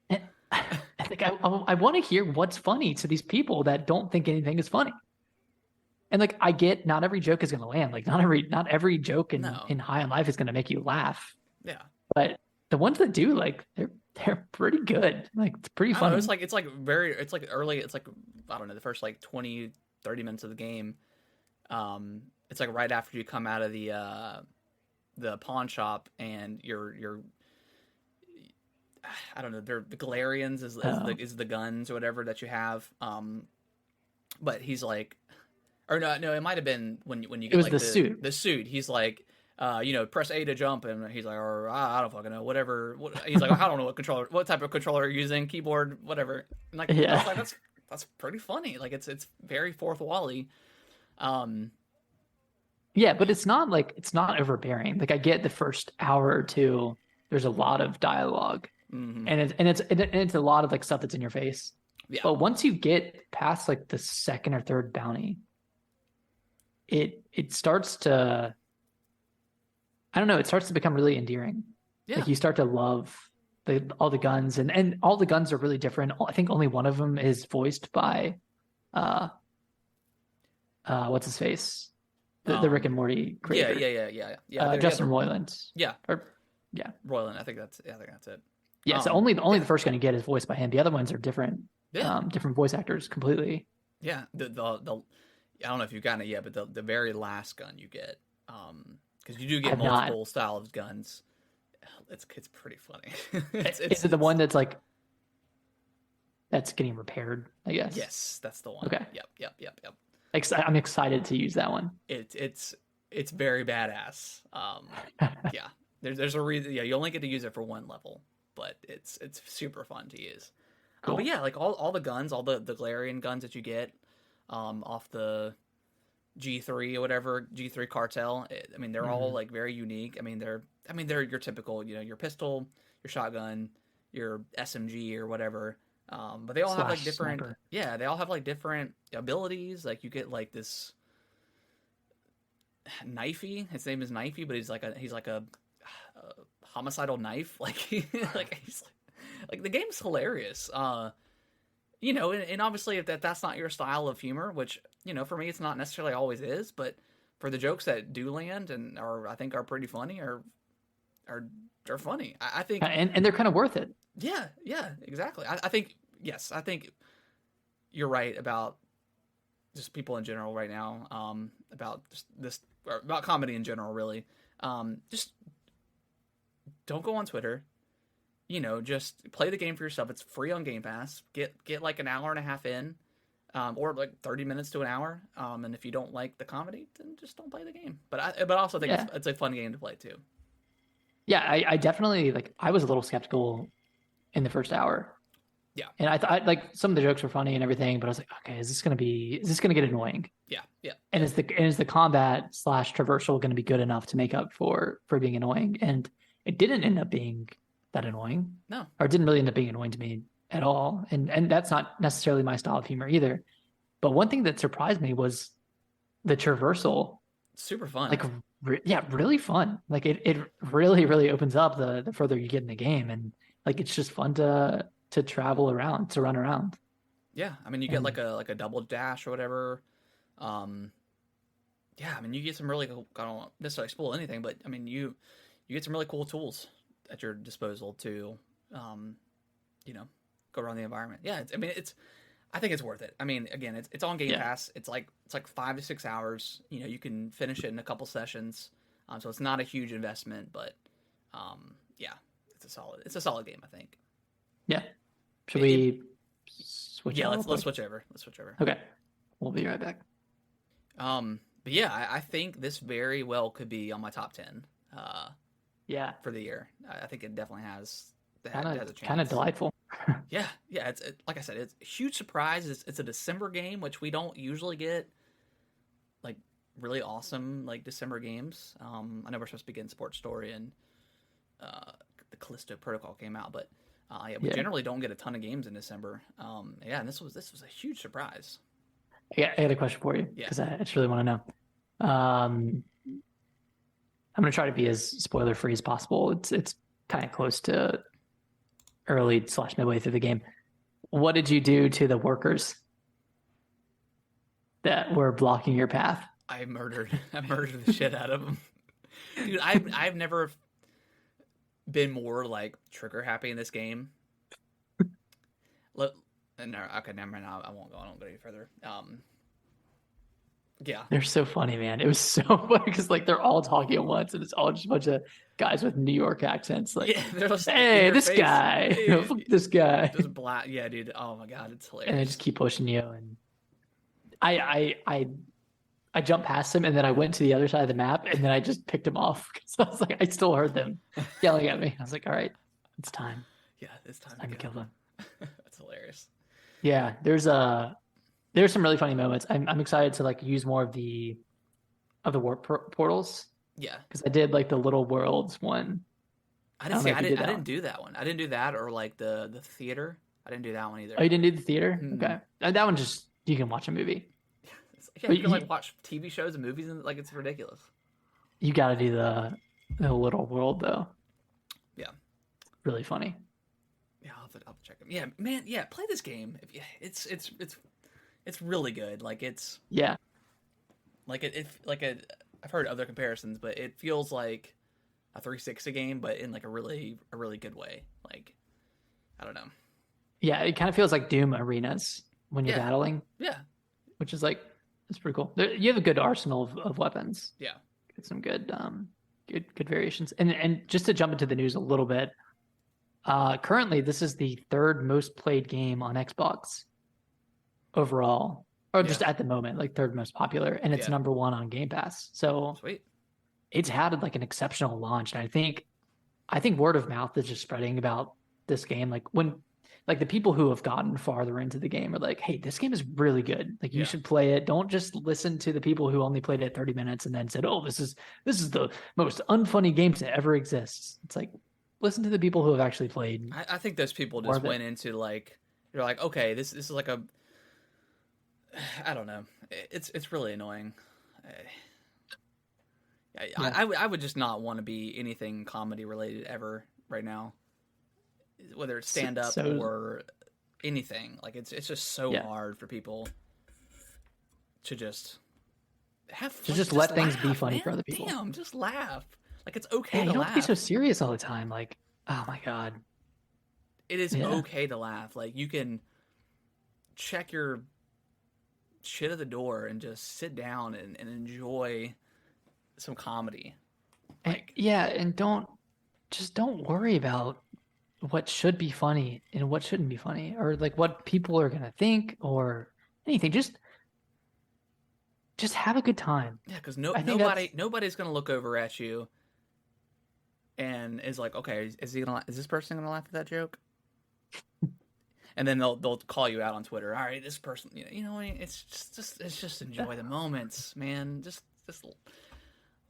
S2: I think I want to hear what's funny to these people that don't think anything is funny. And like I get not every joke is going to land. Like not every joke
S1: no,
S2: in High on Life is going to make you laugh.
S1: yeah.
S2: But the ones that do, like they're pretty good. Like it's pretty
S1: I don't know.
S2: funny.
S1: It's like early. It's like I don't know the first like 20-30 minutes of the game. It's like right after you come out of the pawn shop and you're I don't know. They're the Galarians
S2: Oh,
S1: is the guns or whatever that you have. But he's like, or no, it might have been when you
S2: it
S1: get
S2: was
S1: like
S2: the suit.
S1: the suit. He's like, press A to jump, and he's like, or I don't fucking know, whatever. He's like, I don't know what type of controller you're using, keyboard, whatever. And like I was
S2: Yeah.
S1: like, that's pretty funny. Like it's very fourth wally. Um,
S2: Yeah, but it's not overbearing. Like I get the first hour or two, there's a lot of dialogue,
S1: mhm.
S2: and it's a lot of like stuff that's in your face.
S1: Yeah,
S2: But once you get past like the second or third bounty, it starts to I don't know, it starts to become really endearing.
S1: yeah.
S2: Like you start to love all the guns and all the guns are really different. I think only one of them is voiced by uh what's his face? The Rick and Morty
S1: Yeah,
S2: creator.
S1: Yeah.
S2: Justin Roiland.
S1: Yeah,
S2: Or yeah.
S1: Royland. I think that's it.
S2: Yeah, so only
S1: Yeah,
S2: the first gun you get is voiced by him. The other ones are different,
S1: yeah,
S2: different voice actors completely.
S1: yeah. The I don't know if you've gotten it yet, but the very last gun you get, because you do
S2: I
S1: get
S2: have not.
S1: multiple style of guns. It's pretty funny. it's
S2: Is
S1: it's
S2: it the
S1: it's
S2: one that's like that's getting repaired? I guess.
S1: yes, that's the one.
S2: Okay.
S1: Yep.
S2: I'm excited to use that one.
S1: It's very badass. Yeah. There's a reason. Yeah, you only get to use it for one level, but it's super fun to use. But
S2: Cool.
S1: yeah, like all the guns, all the Galarian guns that you get, off the G3 or whatever G3 cartel. I mean, they're all
S2: Hmm.
S1: like very unique. I mean they're your typical, your pistol, your shotgun, your SMG or whatever. But they all have like
S2: Slash
S1: different,
S2: sniper.
S1: yeah, they all have like different abilities. Like you get like this knifey. His name is Knifey, but he's like a homicidal knife. Like like he's like the game's hilarious. And obviously if that's not your style of humor, which for me it's not necessarily always is, but for the jokes that do land and are I think are pretty funny are are funny. I think
S2: And they're kind of worth it.
S1: yeah, exactly. I think yes, I think you're right about just people in general right now. About just this or about comedy in general, really. Just don't go on Twitter. Just play the game for yourself. It's free on Game Pass. Get like an hour and a half in, or like 30 minutes to an hour. And if you don't like the comedy, then just don't play the game. But I also think
S2: Yeah.
S1: it's a fun game to play too.
S2: Yeah, I definitely like I was a little skeptical in the first hour.
S1: Yeah,
S2: And I thought like some of the jokes were funny and everything, but I was like, okay, is this gonna get annoying?
S1: yeah.
S2: Is the combat slash traversal going to be good enough to make up for being annoying? And it didn't end up being that annoying,
S1: No,
S2: or it didn't really end up being annoying to me at all. And that's not necessarily my style of humor either. But one thing that surprised me was the traversal.
S1: Super fun.
S2: Like, yeah, really fun. Like it really, really opens up the further you get in the game, and like it's just fun to travel around, to run around.
S1: Yeah, I mean, you get
S2: And
S1: like a double dash or whatever. Um, yeah, I mean, you get some really cool, I don't necessarily spoil anything, but I mean, you get some really cool tools at your disposal to, um, you know, go around the environment. Yeah, I mean, I think it's worth it. I mean, again, it's on Game
S2: yeah,
S1: Pass. It's like 5 to 6 hours. You know, you can finish it in a couple sessions. So it's not a huge investment, but yeah, it's a solid game, I think.
S2: yeah. Should
S1: It, it
S2: we switch
S1: yeah,
S2: out real
S1: let's
S2: quick?
S1: switch over. Let's switch over.
S2: Okay, we'll be right back.
S1: But yeah, I think this very well could be on my top 10
S2: Yeah,
S1: for the year. I think it definitely has
S2: kind
S1: has a
S2: of
S1: chance.
S2: delightful.
S1: Yeah, yeah. Like I said, it's a huge surprise. It's a December game, which we don't usually get like really awesome like December games. I know we're supposed to be getting Sports Story and the Callisto Protocol came out, but yeah, we
S2: Yeah,
S1: generally don't get a ton of games in December. Yeah, and this was a huge surprise.
S2: I got a question for you
S1: Yeah,
S2: because I just really want to know. I'm gonna try to be as spoiler free as possible. It's kind of close to early slash midway through the game. What did you do to the workers that were blocking your path?
S1: I murdered the shit out of them, dude. I've never been more like trigger happy in this game. Look, no, okay, never mind. I won't go. I won't go any further. Yeah,
S2: They're so funny, man. It was so funny because like they're all talking at once, and it's all just a bunch of guys with New York accents. Like,
S1: yeah. They're just in
S2: hey,
S1: your
S2: this
S1: face.
S2: guy,
S1: Hey,
S2: fuck this guy,
S1: just black. Yeah, dude. Oh my god, it's
S2: and they
S1: hilarious.
S2: just keep pushing you. And I jumped past him, and then I went to the other side of the map, and then I just picked him off because I was like, I still heard them yelling at me. I was like, all right, it's time.
S1: Yeah, it's time
S2: It's time
S1: to
S2: to kill
S1: go.
S2: them.
S1: That's hilarious.
S2: Yeah, there's some really funny moments. I'm excited to like use more of the warp portals
S1: Yeah,
S2: because I did like the little worlds one.
S1: I
S2: I
S1: didn't
S2: don't know
S1: see.
S2: if you did
S1: I
S2: that
S1: didn't
S2: one.
S1: do that one. I didn't do that or like the theater. I didn't do that one
S2: Oh,
S1: either.
S2: you didn't do the theater?
S1: Mm.
S2: Okay, that one just you can watch a movie,
S1: Yeah,
S2: but
S1: you can like watch TV shows and movies and like it's ridiculous.
S2: you got to do the little world though.
S1: Yeah,
S2: Really funny.
S1: yeah. I'll have to check them. Yeah, man. Yeah, play this game. If you, it's really good. Like it's
S2: Yeah,
S1: like it like a. I've heard other comparisons, but it feels like a 360 game, but in like a really good way. Like I don't know.
S2: yeah. It kind of feels like Doom arenas when you're
S1: Yeah,
S2: battling,
S1: yeah,
S2: which is like it's pretty cool. You have a good arsenal of weapons.
S1: yeah,
S2: Get some good variations. And just to jump into the news a little bit, currently this is the third most played game on Xbox overall, or just
S1: yeah,
S2: at the moment, like third most popular, and it's
S1: yeah.
S2: number one on Game Pass. So
S1: Sweet.
S2: it's had like an exceptional launch, and I think word of mouth is just spreading about this game. Like when like the people who have gotten farther into the game are like, hey, this game is really good. Like you
S1: Yeah.
S2: should play it. Don't just listen to the people who only played it 30 minutes and then said, oh, this is the most unfunny game that ever exists. It's like listen to the people who have actually played
S1: I think those people
S2: more
S1: just
S2: of it.
S1: went into like you're like okay this is like a I don't know it's really annoying. I would just not want to be anything comedy related ever right now, whether it's stand up
S2: So
S1: or anything. Like it's just so
S2: yeah,
S1: hard for people to just have
S2: to
S1: like,
S2: just let things be
S1: laugh,
S2: funny
S1: man.
S2: for other people.
S1: Damn, just laugh. Like it's okay
S2: Yeah,
S1: to
S2: you don't have to be so
S1: laugh.
S2: serious all the time. Like, oh my God.
S1: It is
S2: Yeah.
S1: okay to laugh. Like you can check your shit at the door and just sit down and enjoy some comedy. Like
S2: Yeah, and don't worry about what should be funny and what shouldn't be funny, or like what people are gonna think or anything. Just have a good time.
S1: yeah, because
S2: I think that's
S1: nobody's gonna look over at you and is like, okay, is this person gonna laugh at that joke? And then they'll call you out on Twitter. All right, this person, it's just enjoy the moments, man. Just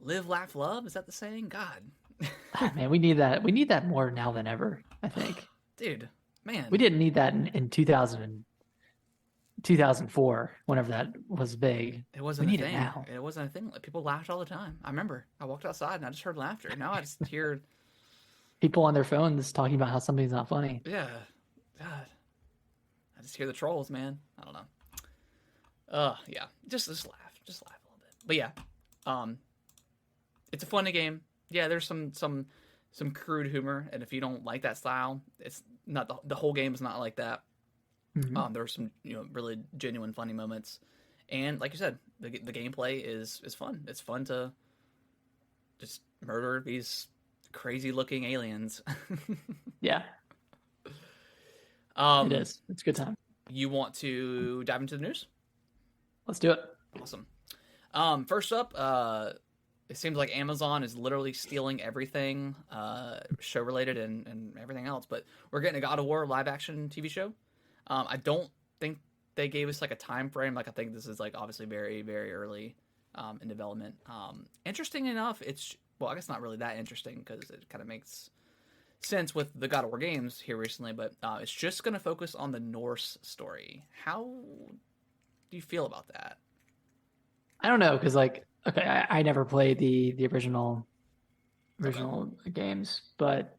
S1: live, laugh, love. Is that the saying? God,
S2: man, we need that. We need that more now than ever, I think.
S1: dude, man,
S2: We didn't need that in 2010 2004, whenever that was big.
S1: It
S2: We
S1: wasn't a
S2: need it
S1: thing.
S2: now.
S1: It wasn't a thing. Like, people laughed all the time. I remember. I walked outside and I just heard laughter. Now I just hear,
S2: People on their phones talking about how something's not funny.
S1: yeah, God, I just hear the trolls, man. I don't know. Yeah, just laugh a little bit. But yeah, um, it's a funny game. Yeah, there's some crude humor, and if you don't like that style, it's not the whole game is not like that.
S2: Mhm.
S1: There's some really genuine funny moments, and like you said, the gameplay is fun. It's fun to just murder these crazy looking aliens.
S2: Yeah, it
S1: um,
S2: is. It's a good time.
S1: you want to dive into the news?
S2: Let's do it.
S1: Awesome. First up, it seems like Amazon is literally stealing everything, show related and everything else. But we're getting a God of War live action TV show. I don't think they gave us like a time frame. Like I think this is like obviously very very early in development. Interesting enough, it's well, I guess not really that interesting because it kind of makes sense with the God of War games here recently. But it's just going to focus on the Norse story. How do you feel about that?
S2: I don't know because like okay, I never played the original
S1: Okay.
S2: games, but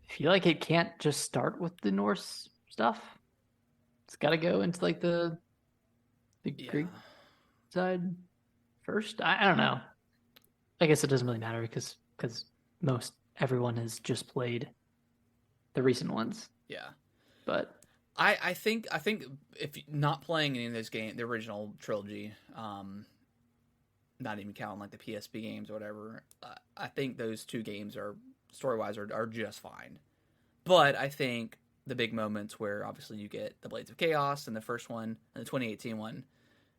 S2: I feel like it can't just start with the Norse stuff. It's got to go into like the
S1: Yeah.
S2: Greek side first. I don't know. I guess it doesn't really matter because most everyone has just played the recent ones.
S1: Yeah.
S2: But
S1: I think if not playing any of those games, the original trilogy, not even counting like the PSP games or whatever, I think those two games are story wise are just fine. But I think the big moments where obviously you get the Blades of Chaos in the first one and the 2018 one,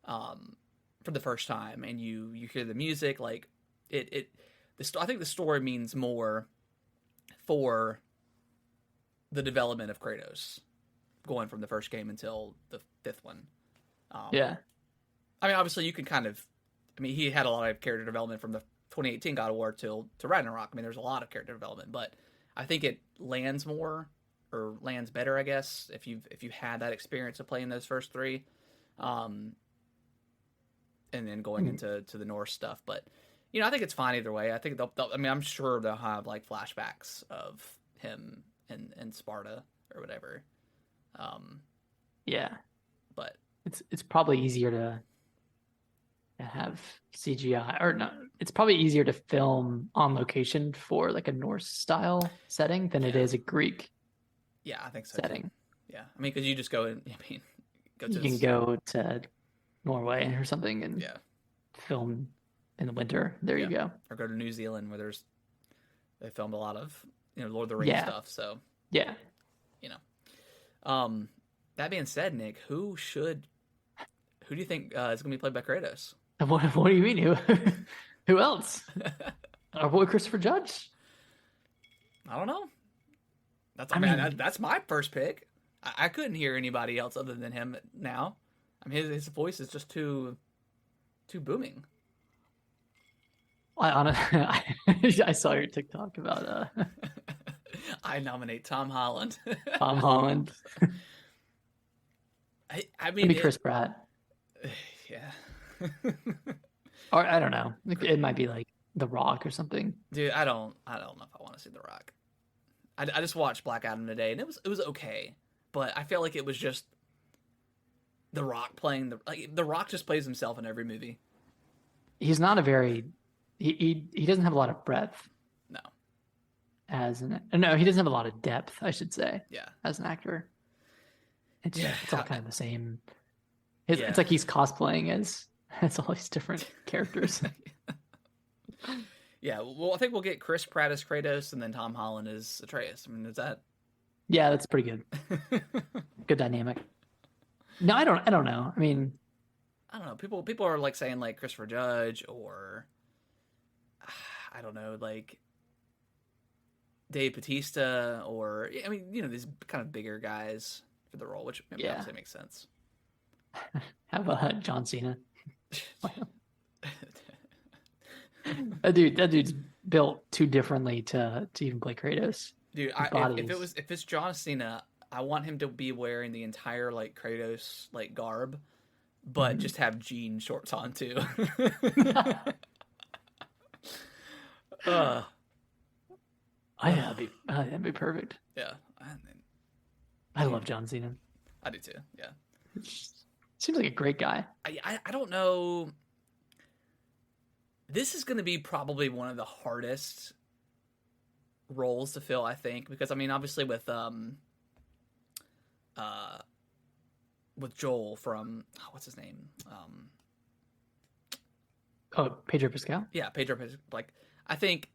S1: for the first time, and you hear the music like I think the story means more for the development of Kratos going from the first game until the fifth one. Um,
S2: yeah,
S1: I mean, obviously, you can kind of. I mean, he had a lot of character development from the 2018 God of War to Ragnarok. I mean, there's a lot of character development, but I think it lands more or lands better, I guess, if you had that experience of playing those first three, um, and then going
S2: Mhm.
S1: into the Norse stuff. But I think it's fine either way. I think I mean, I'm sure they'll have like flashbacks of him in Sparta or whatever. Um,
S2: yeah.
S1: but
S2: It's probably easier to have CGI or not. It's probably easier to film on location for like a Norse style setting than it
S1: yeah,
S2: is a Greek
S1: yeah, I think so too.
S2: setting.
S1: Yeah, I mean, because you just go and I mean, go to
S2: You can
S1: this.
S2: go to Norway or something and
S1: Yeah,
S2: film in the winter. There you
S1: yeah,
S2: go.
S1: or go to New Zealand where they filmed a lot of Lord of the Rings
S2: Yeah,
S1: stuff. So
S2: yeah.
S1: you know, um, that being said, Nick, who do you think is going to be played by Kratos?
S2: What do you mean? Who else? Our boy Christopher Judge.
S1: I don't know.
S2: I mean,
S1: That's my first pick. I couldn't hear anybody else other than him now. I mean, his voice is just too booming.
S2: I saw your TikTok about
S1: I nominate Tom Holland.
S2: Tom Holland.
S1: I mean,
S2: Maybe Chris Pratt,
S1: yeah.
S2: or I don't know. It might be like The Rock or something.
S1: Dude, I don't know if I want to see The Rock. I just watched Black Adam today, and it was okay, but I feel like it was just The Rock playing the Rock just plays himself in every movie.
S2: He's not a very he doesn't have a lot of breadth
S1: No,
S2: as an no, he doesn't have a lot of depth, I should say,
S1: yeah,
S2: as an actor.
S1: yeah,
S2: It's all kind of the same.
S1: yeah,
S2: It's like he's cosplaying as all these different characters.
S1: yeah. Well, I think we'll get Chris Pratt as Kratos, and then Tom Holland as Atreus. I mean, is that?
S2: Yeah, that's pretty good. Good dynamic. No, I don't know. I mean,
S1: I don't know. People are like saying like Christopher Judge or I don't know, like Dave Bautista or I mean, these kind of bigger guys for the role, which
S2: yeah.
S1: obviously makes sense.
S2: How about John Cena? That dude's built too differently to even play Kratos.
S1: Dude,
S2: His body
S1: if
S2: is
S1: it's John Cena, I want him to be wearing the entire like Kratos like garb, but just have jean shorts on too. uh,
S2: That'd be perfect.
S1: yeah,
S2: I love John Cena.
S1: I do too. Yeah,
S2: Seems like a great guy.
S1: I don't know. This is going to be probably one of the hardest roles to fill, I think, because I mean, obviously with Joel from what's his name?
S2: Oh, Pedro Pascal.
S1: Yeah, Pedro. Like, I think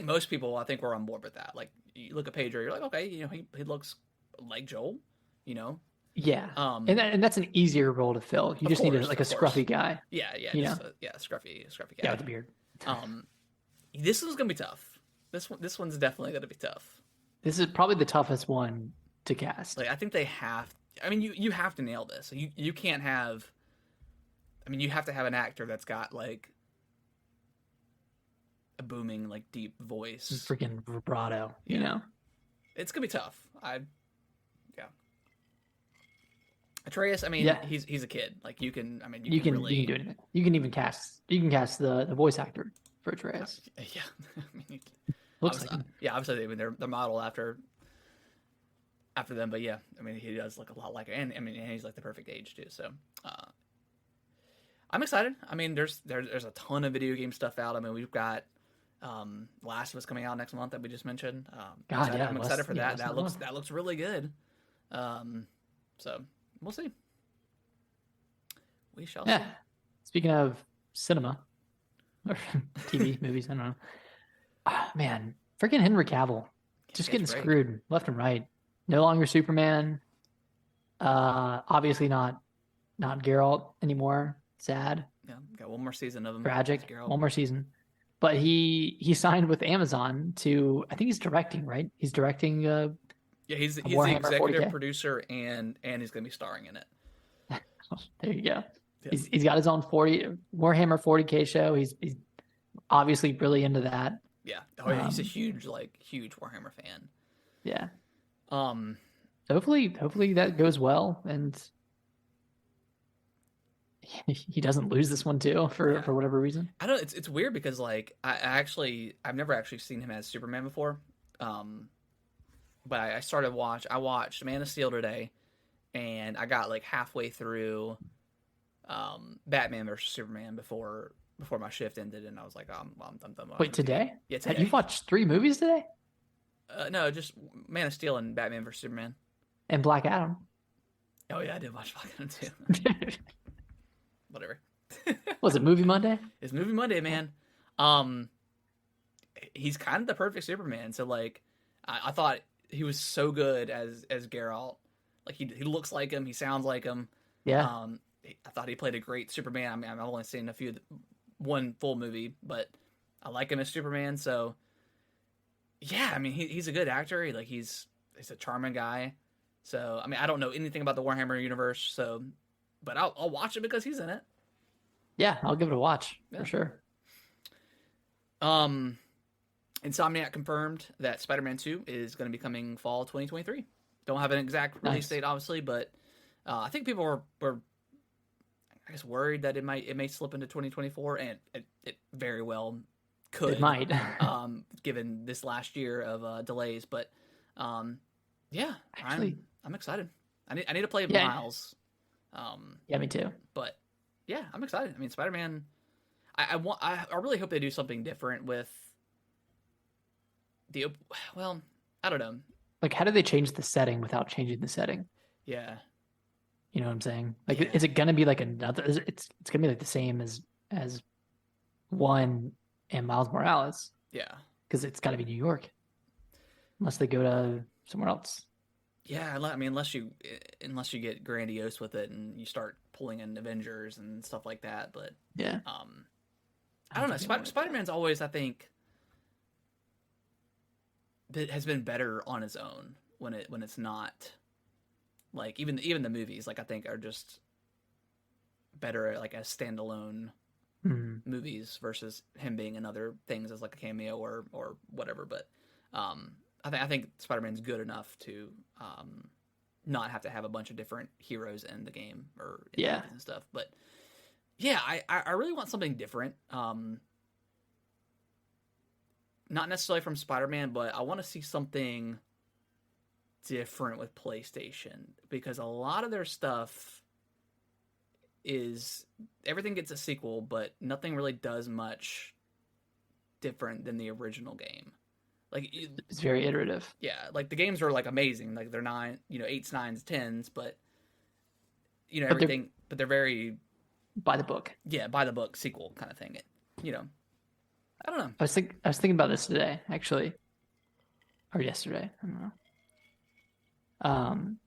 S1: most people, I think, were on board with that. Like, you look at Pedro, you're like, okay, you know, he looks like Joel, you know.
S2: Yeah, and that's an easier role to fill. You just need a scruffy guy.
S1: Yeah, scruffy guy.
S2: Yeah, with the beard.
S1: This one's gonna be tough. This one's definitely gonna be tough.
S2: This is probably the toughest one to cast.
S1: Like, I think they have. I mean, you have to nail this. You can't have. I mean, you have to have an actor that's got like a booming, like deep voice,
S2: freaking vibrato. You know,
S1: it's gonna be tough. Atreus, I mean, he's a kid. Like, you can do anything.
S2: You can even cast the voice actor for Atreus.
S1: Yeah, I mean,
S2: looks like him.
S1: Yeah, obviously, I mean, they're modeled after them, but yeah, I mean, he does look a lot like her, and I mean, and he's like the perfect age too. So, I'm excited. I mean, there's a ton of video game stuff out. I mean, we've got Last of Us coming out next month that we just mentioned. I'm excited for that. That looks really good. So. We'll see. We shall see.
S2: Speaking of cinema or TV movies, I don't know. Man, freaking Henry Cavill just getting screwed left and right. No longer Superman. Obviously not Geralt anymore. Sad.
S1: Yeah, got one more season of him.
S2: Tragic. One more season. But he signed with Amazon to, I think he's directing, right? He's directing
S1: yeah, he's the executive 40K producer, and he's going to be starring in it.
S2: There you go. Yeah. He's got his own Warhammer 40K show. He's obviously really into that.
S1: Yeah. Oh yeah, he's a huge Warhammer fan.
S2: Yeah. Hopefully that goes well, and he doesn't lose this one too for whatever reason.
S1: I don't. It's weird because like I've never actually seen him as Superman before. But I watched Man of Steel today, and I got like halfway through Batman versus Superman before my shift ended, and I was like, I'm done.
S2: Wait, today?
S1: Yeah, today.
S2: You watched 3 movies today?
S1: No, just Man of Steel and Batman versus Superman.
S2: And Black Adam.
S1: Oh yeah, I did watch Black Adam too. Whatever.
S2: Was it Movie Monday?
S1: It's Movie Monday, man. He's kind of the perfect Superman. So like, I thought he was so good as Geralt. Like, he looks like him, he sounds like him.
S2: Yeah.
S1: I thought he played a great Superman. I mean, I've only seen one full movie, but I like him as Superman. So yeah, I mean, he's a good actor. He's a charming guy. So I mean, I don't know anything about the Warhammer universe, but I'll watch it because he's in it.
S2: Yeah, I'll give it a watch for sure.
S1: Insomniac confirmed that Spider-Man 2 is going to be coming fall 2023. Don't have an exact release date, obviously, but I think people were I guess worried that it may slip into 2024, and it very well could.
S2: It might,
S1: given this last year of delays. But yeah, actually, I'm excited. I need to play Miles.
S2: Yeah, me too.
S1: But yeah, I'm excited. I mean, Spider-Man. I really hope they do something different with I don't know.
S2: Like, how do they change the setting without changing the setting?
S1: Yeah.
S2: You know what I'm saying? Like, is it going to be like another, it's going to be like the same as one and Miles Morales?
S1: Yeah.
S2: Because it's got to be New York. Unless they go to somewhere else.
S1: Yeah, I mean, unless you get grandiose with it and you start pulling in Avengers and stuff like that, but
S2: yeah.
S1: I don't know. Spider-Man's always, I think, that has been better on his own when it's not like even the movies, like, I think are just better like as standalone movies versus him being in other things as like a cameo or whatever. But I I think Spider-Man's good enough to not have to have a bunch of different heroes in the game or in the
S2: Yeah.
S1: movies and stuff. But yeah, I really want something different. Not necessarily from Spider-Man, but I want to see something different with PlayStation, because a lot of their stuff is everything gets a sequel, but nothing really does much different than the original game. Like
S2: It's very iterative.
S1: yeah, like the games are like amazing, like they're nine, eights, nines, tens, but
S2: But
S1: everything, but they're very
S2: by the book.
S1: yeah, by the book sequel kind of thing. You know, I don't know.
S2: I was thinking about this today, actually, or yesterday. I don't know. Um,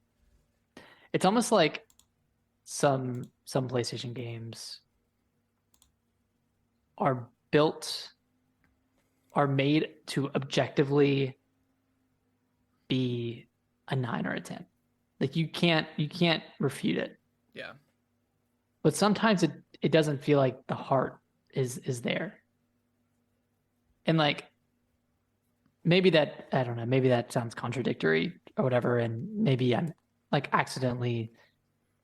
S2: it's almost like some PlayStation games are made to objectively be a 9 or a 10. Like you can't refute it.
S1: Yeah,
S2: But sometimes it doesn't feel like the heart is there. And like maybe that, I don't know, maybe that sounds contradictory or whatever, and maybe I'm like accidentally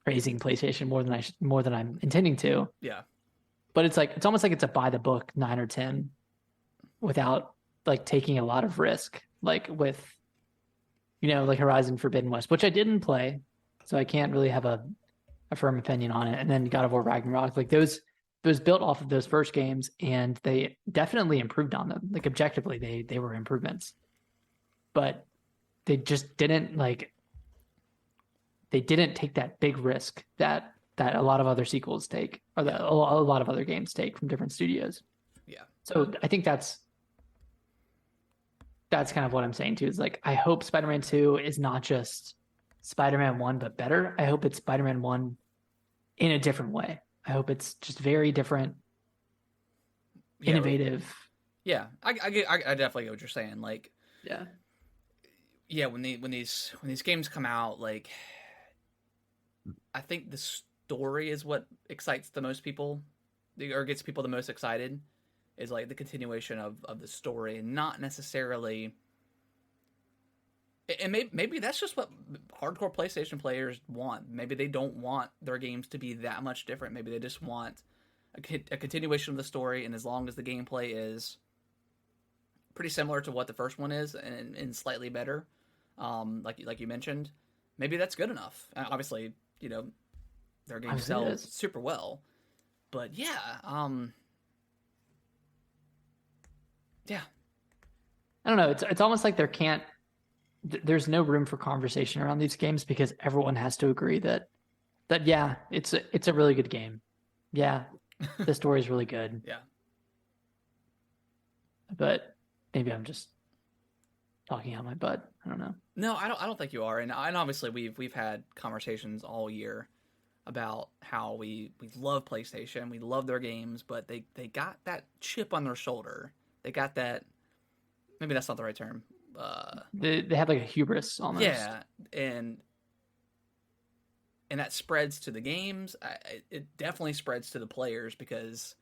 S2: praising PlayStation more than I'm intending to.
S1: yeah,
S2: But it's almost like it's a by the book 9 or 10 without like taking a lot of risk, like with like Horizon Forbidden West, which I didn't play, so I can't really have a firm opinion on it. And then God of War Ragnarok, like those built off of those first games, and they definitely improved on them. Like objectively, they were improvements, but they just didn't take that big risk that a lot of other sequels take, or that a lot of other games take from different studios.
S1: yeah.
S2: So I think that's kind of what I'm saying too. Is like I hope Spider-Man 2 is not just Spider-Man 1 but better. I hope it's Spider-Man 1 in a different way. I hope it's just very different, innovative.
S1: Yeah, I definitely get what you're saying. Like,
S2: yeah,
S1: when these games come out, like, I think the story is what excites the most people, or gets people the most excited. Is like the continuation of the story, and not necessarily. And maybe that's just what hardcore PlayStation players want. Maybe they don't want their games to be that much different. Maybe they just want a continuation of the story, and as long as the gameplay is pretty similar to what the first one is, and slightly better, like you mentioned, maybe that's good enough. Obviously, their games sell super well, but yeah, yeah.
S2: I don't know. It's almost like there's no room for conversation around these games, because everyone has to agree that yeah, it's a really good game. Yeah, the story is really good.
S1: Yeah.
S2: But maybe I'm just talking out my butt. I don't know.
S1: No, I don't think you are. And obviously we've had conversations all year about how we love PlayStation, we love their games, but they got that chip on their shoulder. They got that. Maybe that's not the right term.
S2: They have like a hubris almost.
S1: Yeah, and that spreads to the games. It definitely spreads to the players, because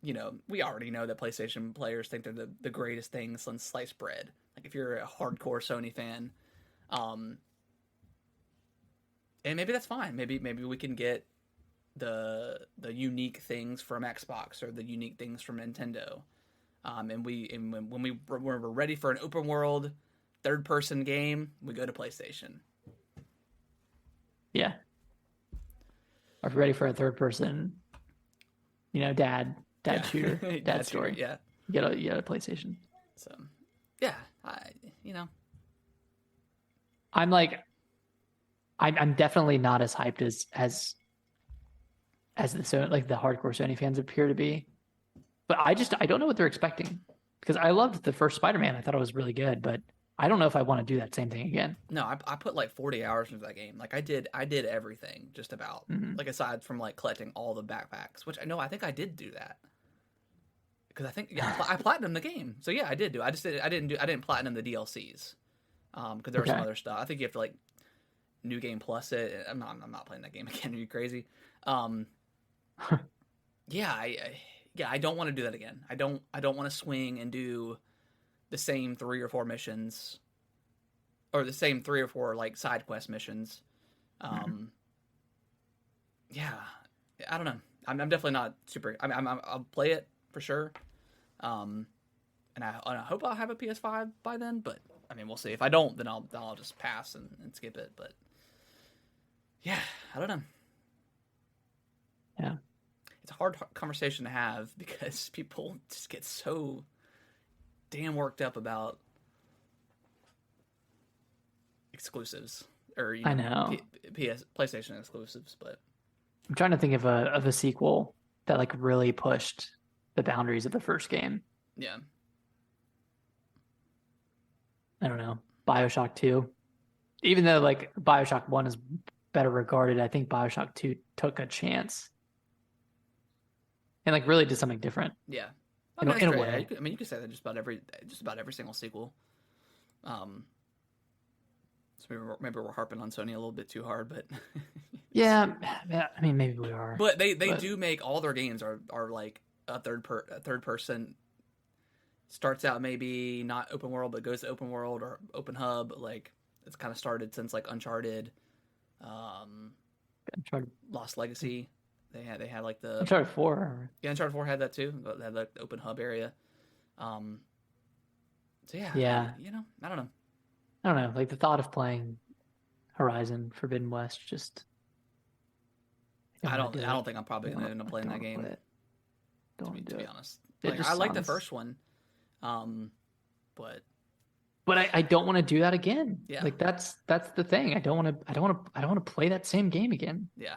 S1: we already know that PlayStation players think they're the greatest thing since sliced bread. Like if you're a hardcore Sony fan, and maybe that's fine. Maybe we can get the unique things from Xbox, or the unique things from Nintendo. And when we're ready for an open world third person game, we go to PlayStation.
S2: Yeah. Or if you're ready for a third person, dad shooter, dad story.
S1: Yeah.
S2: You get a PlayStation.
S1: So, yeah,
S2: I'm definitely not as hyped as the hardcore Sony fans appear to be. But I don't know what they're expecting, because I loved the first Spider-Man. I thought it was really good, but I don't know if I want to do that same thing again.
S1: No, I put like 40 hours into that game. Like I did everything just about.
S2: Mm-hmm.
S1: Like aside from like collecting all the backpacks, which I think I did do that. Because I think I platinumed the game. So yeah, I did do. I didn't platinum the DLCs. Because there was some other stuff. I think you have to like New Game Plus it. I'm not playing that game again. Are you crazy? Yeah, I don't want to do that again. I don't want to swing and do the same 3 or 4 missions, or the same 3 or 4 like side quest missions. Yeah, I don't know. I'm definitely not super. I'll play it for sure. And I hope I'll have a PS5 by then. But I mean, we'll see. If I don't, then I'll just pass and skip it. But yeah, I don't know.
S2: Yeah,
S1: it's a hard conversation to have because people just get so damn worked up about exclusives, or
S2: I know.
S1: PlayStation exclusives. But
S2: I'm trying to think of a sequel that like really pushed the boundaries of the first game.
S1: yeah,
S2: I don't know. BioShock 2. Even though like BioShock 1 is better regarded, I think BioShock 2 took a chance and like really did something different.
S1: yeah.
S2: In a way.
S1: You could say that just about every single sequel. So maybe we're harping on Sony a little bit too hard, but
S2: yeah, I mean maybe we are.
S1: But they do make all their games are like a third person. Starts out maybe not open world, but goes to open world or open hub. Like it's kind of started since like Uncharted, Lost Legacy. They had like the
S2: Uncharted 4.
S1: Yeah, Uncharted 4 had that too. They had like the open hub area. So
S2: yeah.
S1: I don't know.
S2: I don't know. Like the thought of playing Horizon Forbidden West just.
S1: I don't think I'm probably going to end up playing that game. To be honest, like, I like the first one, but
S2: I don't want to do that again.
S1: Yeah,
S2: like that's the thing. I don't want to play that same game again.
S1: Yeah,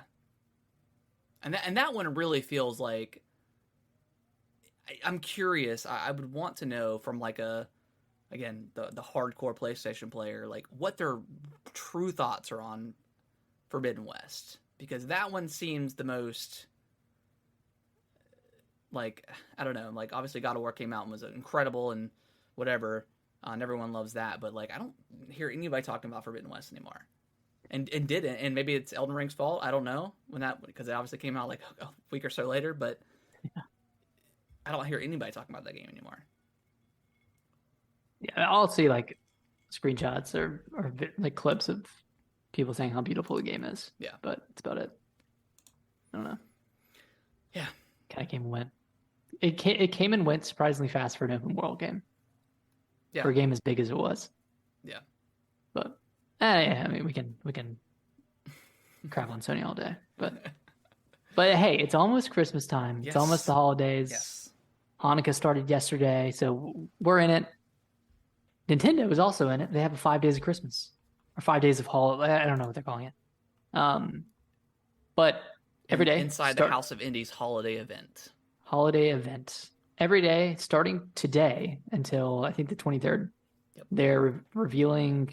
S1: and that one really feels like I'm curious. I would want to know from like the hardcore PlayStation player, like what their true thoughts are on Forbidden West, because that one seems the most like, I don't know, like obviously God of War came out and was incredible and whatever, and everyone loves that, but like I don't hear anybody talking about Forbidden West anymore, and didn't, and maybe it's Elden Ring's fault. I don't know because it obviously came out like a week or so later, but yeah. I don't hear anybody talking about that game anymore.
S2: Yeah, I'll see like screenshots or like clips of people saying how beautiful the game is.
S1: Yeah,
S2: but that's about it. I don't know.
S1: Yeah,
S2: kind of came and went. It came and went surprisingly fast for an open world game.
S1: Yeah,
S2: for a game as big as it was.
S1: Yeah,
S2: but yeah, I mean we can crap on Sony all day, but hey, it's almost Christmas time. Yes. It's almost the holidays.
S1: Yes.
S2: Hanukkah started yesterday, so we're in it. Nintendo is also in it. They have a 5 days of Christmas or 5 days of holiday. I don't know what they're calling it. But every day
S1: inside the House of Indies holiday event.
S2: Every day, starting today until I think the 23rd. Yep. They're revealing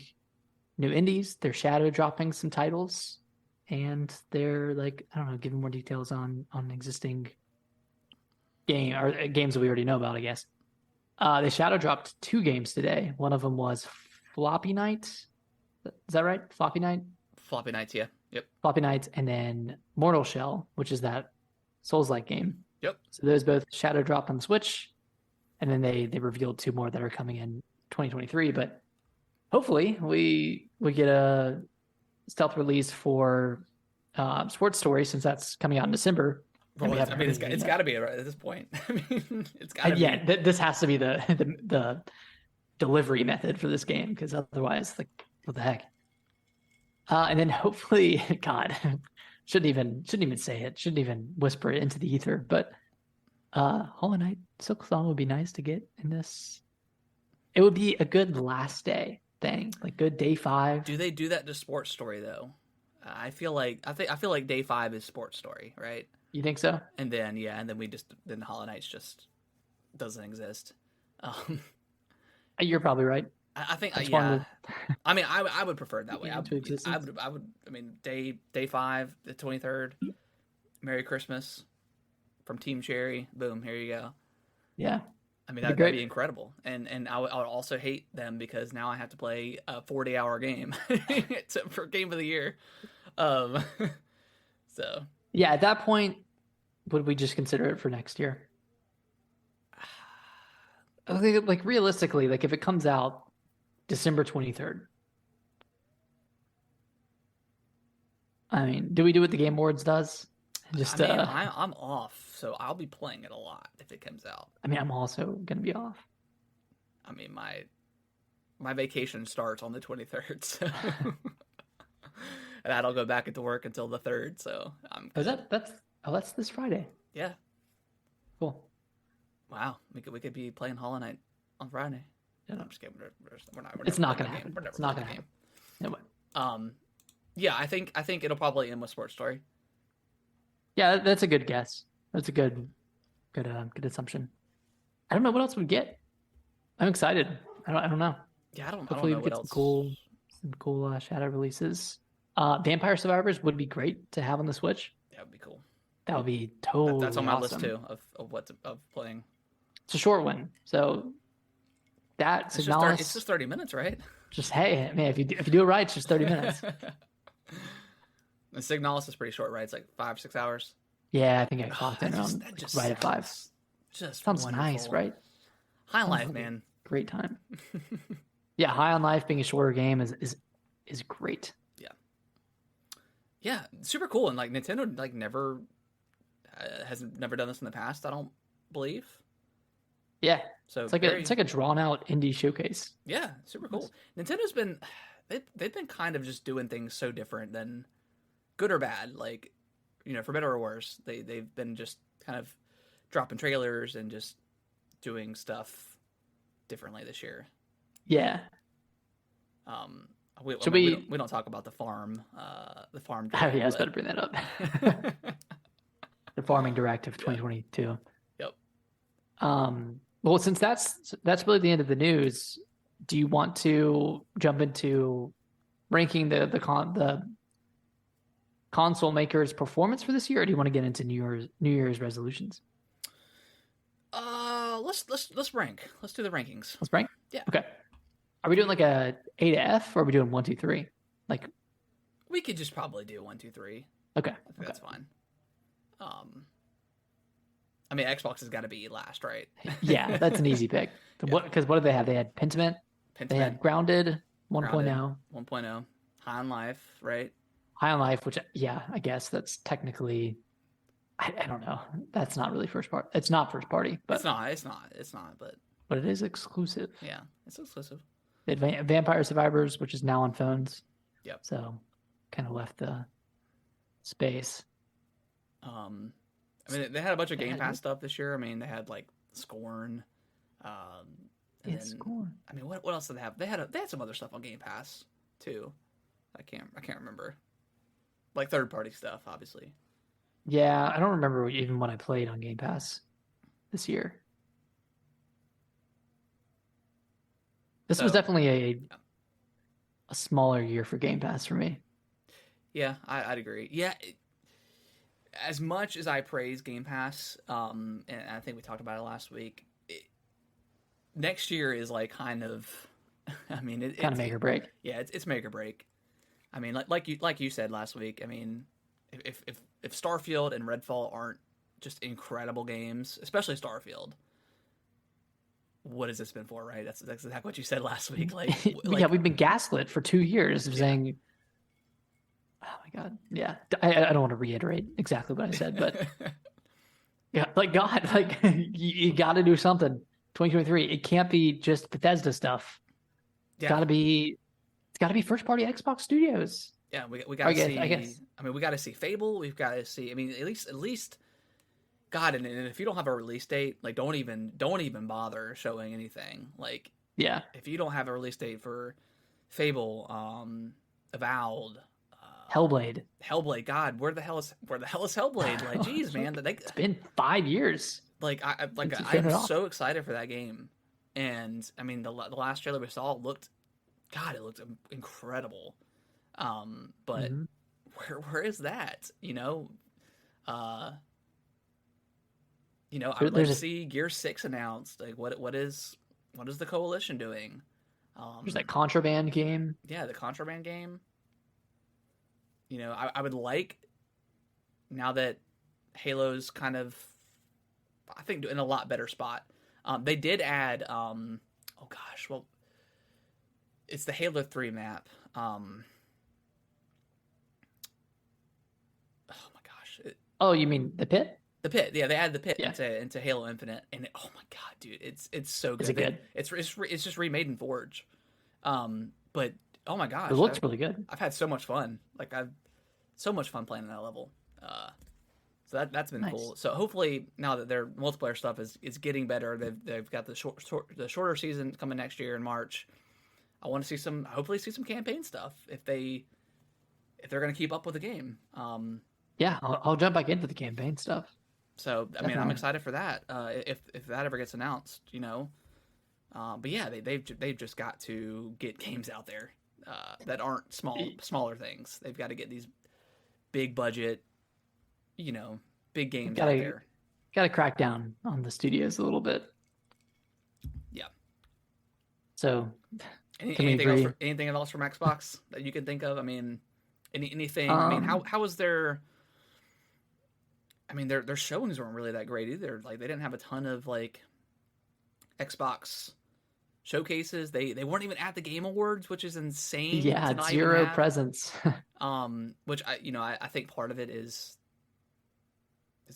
S2: new indies. They're shadow dropping some titles, and they're like, I don't know, giving more details on existing game or games that we already know about, I guess. They shadow dropped 2 games today. One of them was Floppy Night. Is that right? Floppy Night?
S1: Floppy Nights, yeah. Yep.
S2: Floppy Nights, and then Mortal Shell, which is that Souls-like game.
S1: Yep.
S2: So those both shadow dropped on Switch, and then they revealed 2 more that are coming in 2023. But hopefully we get a stealth release for Sports Story, since that's coming out in December.
S1: Well, it's got to be at this point. I mean, it's got to be.
S2: Yeah, this has to be the delivery method for this game, because otherwise, like, what the heck? And then hopefully, God, shouldn't even say it, shouldn't even whisper it into the ether. But Hollow Knight Silksong would be nice to get in this. It would be a good last day thing, like good day 5.
S1: Do they do that to Sports Story though? I feel like day 5 is Sports Story, right?
S2: You think so?
S1: And then then Hollow Knights just doesn't exist.
S2: You're probably right.
S1: I think yeah. I mean, I would prefer it that way. I would. I mean, day 5, the 23rd. Merry Christmas from Team Cherry. Boom, here you go.
S2: Yeah.
S1: I mean, that'd be incredible. And I would also hate them because now I have to play a 40-hour game for Game of the Year. So.
S2: Yeah, at that point, would we just consider it for next year? I think, like, realistically, like, if it comes out December 23rd, I mean, do we do what the Game Awards does?
S1: I
S2: Just,
S1: mean, I'm off, so I'll be playing it a lot if it comes out.
S2: I mean, I'm also gonna be off.
S1: I mean, my vacation starts on the 23rd, so and I don't go back into work until the 3rd, so I'm
S2: Oh, is
S1: good.
S2: that's this Friday.
S1: Yeah.
S2: Cool.
S1: Wow. We could be playing Hollow Knight on Friday.
S2: Yeah.
S1: No, I'm just kidding. We're
S2: It's
S1: never
S2: not
S1: playing
S2: gonna
S1: the game.
S2: happen.
S1: We're never
S2: It's not
S1: playing the
S2: gonna
S1: game.
S2: happen. Anyway.
S1: Yeah, I think it'll probably end with Sports Story.
S2: Yeah, that's a good guess. That's a good assumption. I don't know what else we get. I'm excited. I don't know.
S1: Yeah, I don't
S2: Hopefully
S1: know
S2: we
S1: what
S2: get
S1: else.
S2: some cool Shadow releases. Vampire Survivors would be great to have on the Switch.
S1: That would be cool.
S2: That would be
S1: That's on
S2: totally
S1: my list
S2: awesome.
S1: too of playing.
S2: It's a short one, so that
S1: It's
S2: Signalis,
S1: just 30 minutes, right?
S2: just hey man, if you do it right, it's just 30 minutes.
S1: The Signalis is pretty short, right? It's like 5-6 hours.
S2: Yeah, I think I
S1: Oh,
S2: clocked in around
S1: that
S2: like,
S1: just
S2: right at 5.
S1: sounds just
S2: Sounds nice,
S1: wonderful.
S2: right?
S1: High
S2: Sounds
S1: Life,
S2: like a
S1: man.
S2: great time. Yeah, High on Life being a shorter game is great.
S1: Yeah, yeah, super cool. And like Nintendo, like never has never done this in the past. I don't believe.
S2: Yeah,
S1: So
S2: it's like a drawn out indie showcase.
S1: yeah, super cool. Nintendo's been they've been kind of just doing things so different than good or bad. Like, for better or worse, they've been just kind of dropping trailers and just doing stuff differently this year.
S2: Yeah.
S1: Um,
S2: Should
S1: we don't talk about the farm
S2: Oh
S1: delay,
S2: yeah, I was about to bring that up. The Farming Directive
S1: yeah,
S2: 2022.
S1: yep.
S2: Well, since that's really the end of the news, do you want to jump into ranking the console makers' performance for this year, or do you want to get into New Year's resolutions?
S1: Let's rank. Let's do the rankings.
S2: Let's rank.
S1: Yeah,
S2: Okay. Are we doing like a A to F, or are we doing 1, 2, 3? Like,
S1: we could just probably do 1, 2, 3.
S2: okay,
S1: I think
S2: okay.
S1: that's fine. I mean, Xbox has got to be last, right?
S2: Yeah, that's an easy pick.
S1: Yeah.
S2: What did they have? They had Pentiment. They had Grounded 1.0.
S1: 1.0. High on Life, right?
S2: High on Life, which, yeah, I guess that's technically, I don't know. That's not really first party. It's not first party, but
S1: It's not.
S2: but it is exclusive.
S1: Yeah, it's exclusive.
S2: They had Vampire Survivors, which is now on phones.
S1: Yep.
S2: So kind of left the space.
S1: I mean, they had a bunch of Game Pass stuff this year. I mean, they had like Scorn. And then,
S2: Scorn.
S1: I mean, what else did they have? They had some other stuff on Game Pass too. I can't remember. Like third party stuff, obviously.
S2: Yeah, I don't remember even what I played on Game Pass this year. This was definitely a smaller year for Game Pass for me.
S1: Yeah, I'd agree. Yeah, as much as I praise Game Pass, and I think we talked about it last week, next year is like kind of, I mean,
S2: kind of make or break.
S1: Yeah, it's make or break. I mean, like you said last week. I mean, if Starfield and Redfall aren't just incredible games, especially Starfield, what has this been for, right? That's exactly what you said last week. Like
S2: yeah, we've been gaslit for 2 years of saying, oh my God. Yeah. I don't want to reiterate exactly what I said, but yeah, like God, like you got to do something. 2023, it can't be just Bethesda stuff. It's got to be first party Xbox Studios.
S1: Yeah, we got to see.
S2: I guess.
S1: I mean, we got to see Fable. We've got to see. I mean, at least, God, and if you don't have a release date, like don't even bother showing anything. Like,
S2: yeah,
S1: if you don't have a release date for Fable, Avowed,
S2: Hellblade.
S1: God, where the hell is Hellblade? Like, geez, man,
S2: it's been 5 years.
S1: I'm so excited for that game, and I mean the last trailer we saw looked incredible. But where is that? I would like to see Gear 6 announced. Like, what is the Coalition doing?
S2: There's that Contraband game.
S1: Yeah, the Contraband game. I would like, now that Halo's kind of, I think, in a lot better spot. They did add oh gosh, well, it's the Halo 3 map. Oh my gosh,
S2: Oh, you mean the pit?
S1: the pit. Yeah, they added the pit
S2: Yeah.
S1: into Halo Infinite, and oh my god, dude, it's so good.
S2: Is it good?
S1: It's just remade in Forge. But oh my
S2: It
S1: gosh,
S2: looks really good.
S1: I've had so much fun. Like I've so much fun playing that level. So that's been
S2: Nice.
S1: cool. So hopefully now that their multiplayer stuff is getting better, they've got the shorter season coming next year in March. I want to see hopefully see some campaign stuff if they're going to keep up with the game.
S2: Yeah, I'll jump back into the campaign stuff.
S1: So I mean, I'm
S2: Definitely.
S1: excited for that. If that ever gets announced, you know. But yeah, they've just got to get games out there that aren't smaller things. They've got to get these big budget, you know, big games out there.
S2: Got to crack down on the studios a little bit.
S1: Yeah.
S2: So,
S1: anything else from Xbox that you can think of? I mean, anything. I mean, how was their? I mean, their showings weren't really that great either. Like they didn't have a ton of like Xbox showcases. They weren't even at the Game Awards, which is insane.
S2: Yeah, zero presence.
S1: Which I think part of it is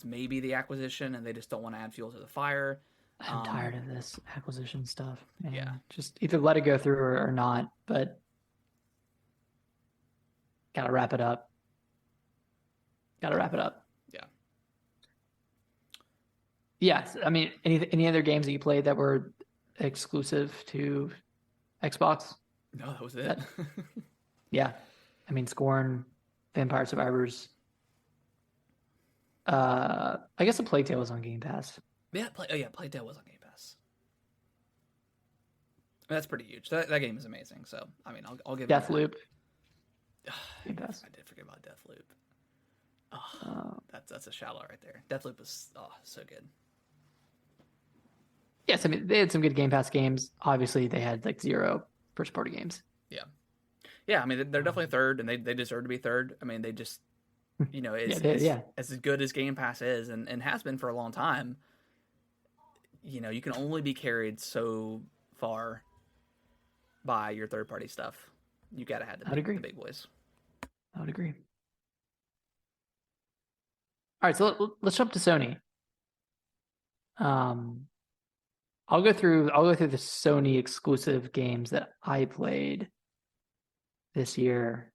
S1: maybe the acquisition, and they just don't want to add fuel to the fire.
S2: I'm tired of this acquisition stuff. Man.
S1: Yeah,
S2: just either let it go through or not. But gotta wrap it up.
S1: Yeah.
S2: Yes, I mean, any other games that you played that were exclusive to Xbox?
S1: No, that was it.
S2: Yeah, I mean, Scorn, Vampire Survivors. I guess the Plague Tale was on Game Pass.
S1: Yeah, Plague Tale was on Game Pass. That's pretty huge. That game is amazing. So I mean, I'll give
S2: Deathloop. Game Pass.
S1: I did forget about Deathloop. Oh, that's a shallow right there. Deathloop is so good.
S2: Yes, I mean they had some good Game Pass games. Obviously, they had like zero first-party games.
S1: Yeah. I mean they're definitely third, and they deserve to be third. I mean they just, you know, it's as good as Game Pass is, and has been for a long time. You know, you can only be carried so far by your third-party stuff. You gotta have the big boys.
S2: I would agree. All right, so let's jump to Sony. I'll go through the Sony exclusive games that I played this year.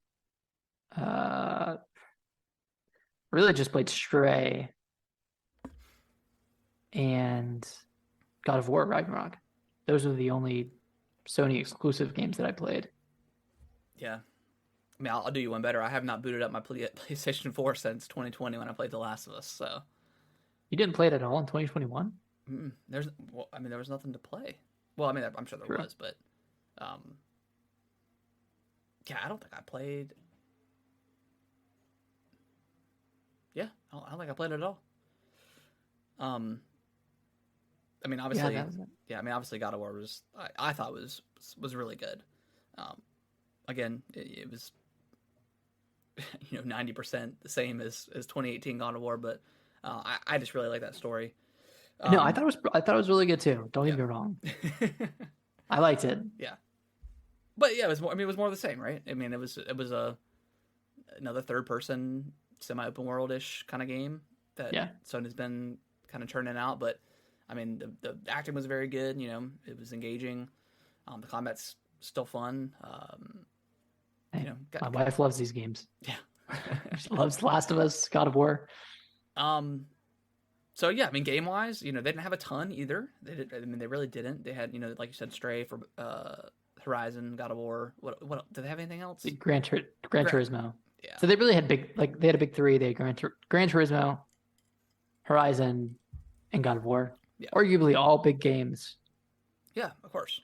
S2: Really just played Stray and God of War Ragnarok. Those are the only Sony exclusive games that I played.
S1: Yeah. I mean, I'll do you one better. I have not booted up my PlayStation 4 since 2020 when I played The Last of Us. So
S2: you didn't play it at all in 2021?
S1: There was nothing to play. Well, I mean, I'm sure there was, but yeah, I don't think I played. Yeah, I don't think I played it at all. I mean, obviously, obviously, God of War was I thought was really good. Again, it was 90% the same as 2018 God of War, but I just really like that story.
S2: No, I thought it was really good too. Don't get me wrong. I liked it.
S1: Yeah, but yeah, it was more. I mean, it was more of the same, right? I mean, it was another third person semi open world ish kind of game that Sony's been kind of churning out. But I mean, the acting was very good. You know, it was engaging. The combat's still fun.
S2: My wife loves these games.
S1: Yeah,
S2: she loves Last of Us, God of War.
S1: So yeah, I mean, game wise, they didn't have a ton either. They really didn't. They had, like you said, Stray for Horizon, God of War. What did they have anything else?
S2: Gran Turismo.
S1: Yeah.
S2: So they really had they had a big three. They had Gran Turismo, Horizon, and God of War. Yeah. Arguably all big games.
S1: Yeah, of course.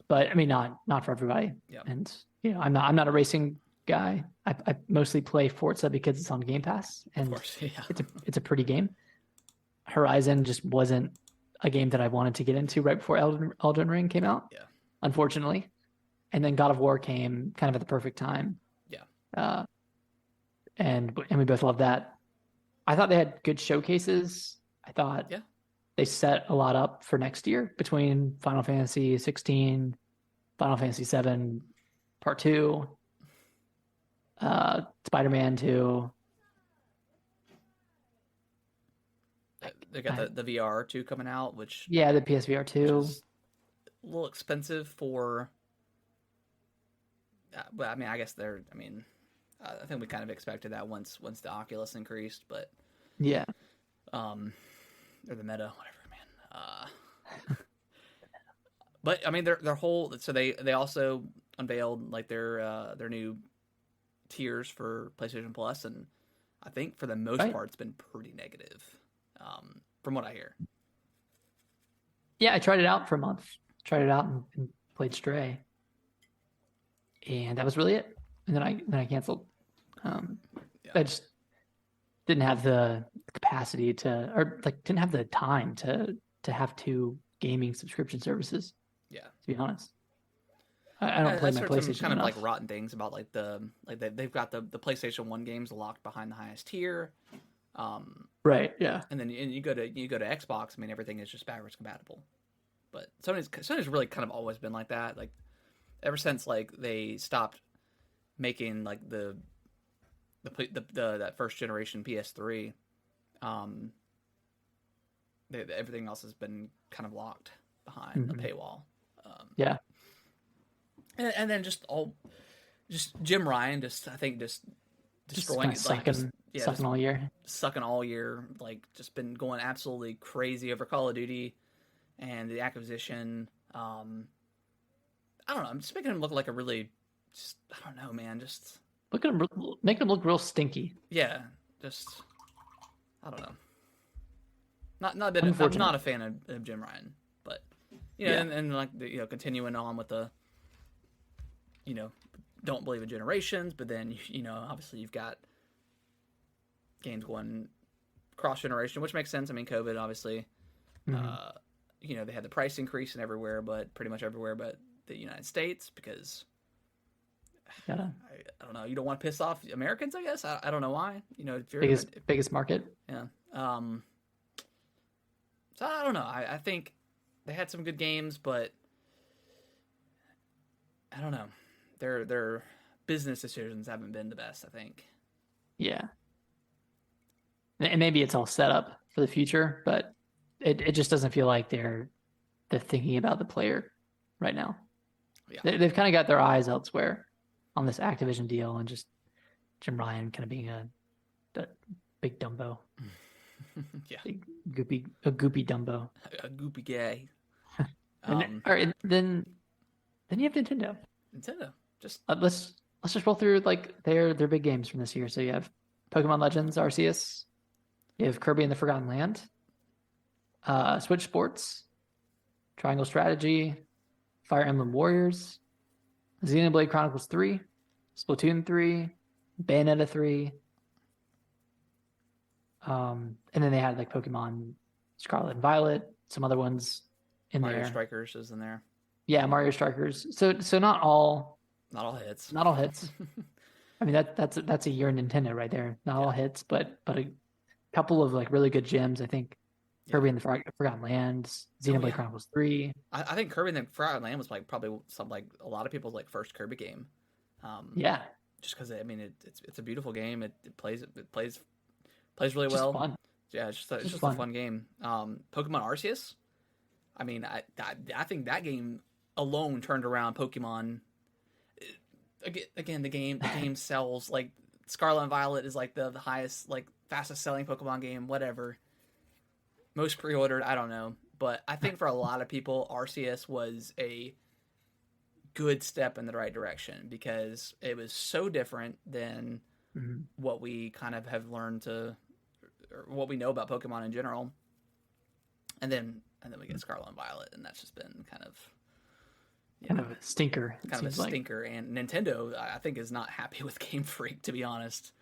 S2: But I mean, not for everybody.
S1: Yeah.
S2: And I'm not a racing guy. I mostly play Forza because it's on Game Pass, and
S1: of course, yeah.
S2: it's a pretty game. Horizon just wasn't a game that I wanted to get into right before Elden Ring came out.
S1: Yeah.
S2: Unfortunately. And then God of War came kind of at the perfect time.
S1: Yeah.
S2: And we both loved that. I thought they had good showcases. I thought they set a lot up for next year between Final Fantasy 16, Final Fantasy 7 Part 2, Spider-Man 2.
S1: They got the VR 2 coming out, which
S2: Yeah, the PSVR 2.
S1: is a little expensive for. But I mean, I guess they're. I mean, I think we kind of expected that once the Oculus increased, but
S2: Yeah.
S1: or the Meta, whatever, man. But I mean, their whole. So they also unveiled like their new tiers for PlayStation Plus, and I think for the most part, it's been pretty negative, from what I hear.
S2: Yeah, I tried it out for a month. Tried it out and played Stray, and that was really it. And then I canceled. I just didn't have the capacity to, or like didn't have the time to have two gaming subscription services.
S1: Yeah,
S2: to be honest, I don't play my PlayStation
S1: kind
S2: enough.
S1: of like rotten things about like they've got the PlayStation 1 games locked behind the highest tier.
S2: Right. Yeah.
S1: And then you go to Xbox. I mean, everything is just backwards compatible. But Sony's really kind of always been like that. Like ever since like they stopped making like the that first generation PS3, everything else has been kind of locked behind a paywall.
S2: Yeah.
S1: And then just Jim Ryan I think destroying it, like
S2: sucking all year.
S1: Sucking all year, like just been going absolutely crazy over Call of Duty and the acquisition. I don't know. I'm just making him look like a really, I don't know, man. Just
S2: making him look real stinky.
S1: Yeah, just I don't know. I'm not a fan of Jim Ryan, but and like continuing on with the don't believe in generations, but then obviously you've got games going cross generation, which makes sense. I mean, COVID obviously, they had the price increase and everywhere, but pretty much everywhere, but the United States, because I don't know, you don't want to piss off Americans, I guess. I don't know why. If you're
S2: biggest market.
S1: Yeah. So I don't know. I think they had some good games, but I don't know. Their business decisions haven't been the best, I think.
S2: Yeah. And maybe it's all set up for the future, but it just doesn't feel like they're thinking about the player right now. Yeah. They've kind of got their eyes elsewhere on this Activision deal, and just Jim Ryan kind of being a big Dumbo.
S1: Yeah.
S2: A goopy Dumbo.
S1: A goopy guy.
S2: All right, then you have Nintendo.
S1: Just
S2: let's just roll through like their big games from this year. So you have Pokemon Legends Arceus, you have Kirby and the Forgotten Land, Switch Sports, Triangle Strategy, Fire Emblem Warriors, Xenoblade Chronicles 3, Splatoon 3, Bayonetta 3. And then they had like Pokemon Scarlet and Violet, some other ones in
S1: Mario
S2: there.
S1: Mario Strikers is in there.
S2: Yeah, Mario Strikers. So not all
S1: hits.
S2: Not all hits. I mean that's a year in Nintendo right there. Not all hits, but a couple of like really good gems. I think Kirby and the Forgotten Land, Xenoblade Chronicles 3.
S1: I think Kirby and the Forgotten Land was like probably some like a lot of people's like first Kirby game.
S2: Yeah.
S1: Just because I mean it's a beautiful game. It plays really well.
S2: Fun.
S1: Yeah, it's just a fun game. Pokemon Arceus. I mean, I think that game alone turned around Pokemon. Again, the game sells like Scarlet and Violet is like the highest, like fastest selling Pokemon game, whatever. Most pre-ordered, I don't know, but I think for a lot of people, Arceus was a good step in the right direction because it was so different than what we kind of have learned to, or what we know about Pokemon in general. And then we get Scarlet and Violet, and that's just been kind of
S2: a stinker.
S1: Kind of a stinker. And Nintendo, I think, is not happy with Game Freak, to be honest.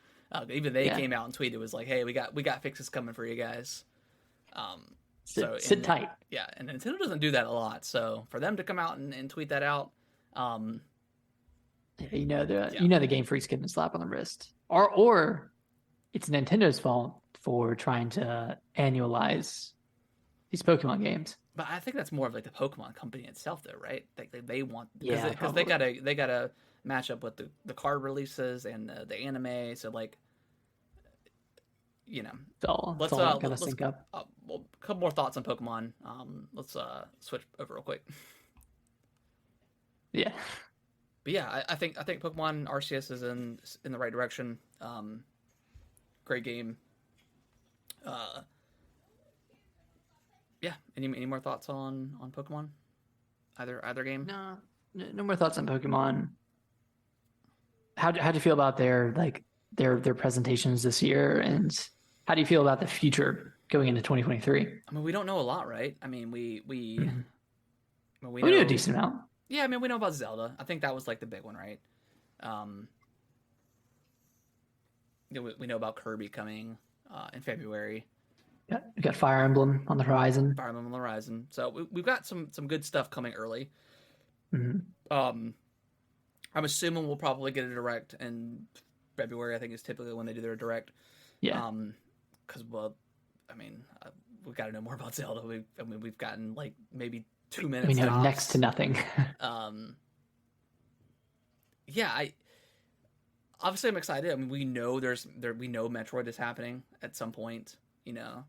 S1: Even they came out and tweeted, was like, "Hey, we got fixes coming for you guys."
S2: Sit tight.
S1: Yeah, and Nintendo doesn't do that a lot. So for them to come out and tweet that out,
S2: the Game Freak's getting a slap on the wrist, or it's Nintendo's fault for trying to annualize these Pokemon games.
S1: But I think that's more of like the Pokemon company itself, though, right? Like they want
S2: Yeah,
S1: because they gotta match up with the card releases and the anime. So like you know,
S2: It's
S1: let's
S2: all gotta sync up.
S1: well, a couple more thoughts on Pokemon. Let's switch over real quick.
S2: Yeah.
S1: But yeah, I think Pokemon Arceus is in the right direction. Great game. Uh, yeah. Any more thoughts on Pokemon? Either game?
S2: No, no more thoughts on Pokemon. How'd you feel about their presentations this year, and how do you feel about the future going into 2023?
S1: I mean, we don't know a lot, right? I mean, we
S2: We knew a decent amount.
S1: Yeah, I mean, we know about Zelda. I think that was like the big one, right? Um, we know about Kirby coming in February.
S2: Yeah, we got Fire Emblem on the horizon.
S1: Fire Emblem on the horizon. So we've got some good stuff coming early.
S2: Mm-hmm.
S1: I'm assuming we'll probably get a direct in February. I think is typically when they do their direct.
S2: Yeah.
S1: Because I mean, we've got to know more about Zelda. We've gotten like maybe 2 minutes.
S2: We know
S1: tops.
S2: next to nothing.
S1: Yeah, obviously I'm excited. I mean, we know we know Metroid is happening at some point. You know,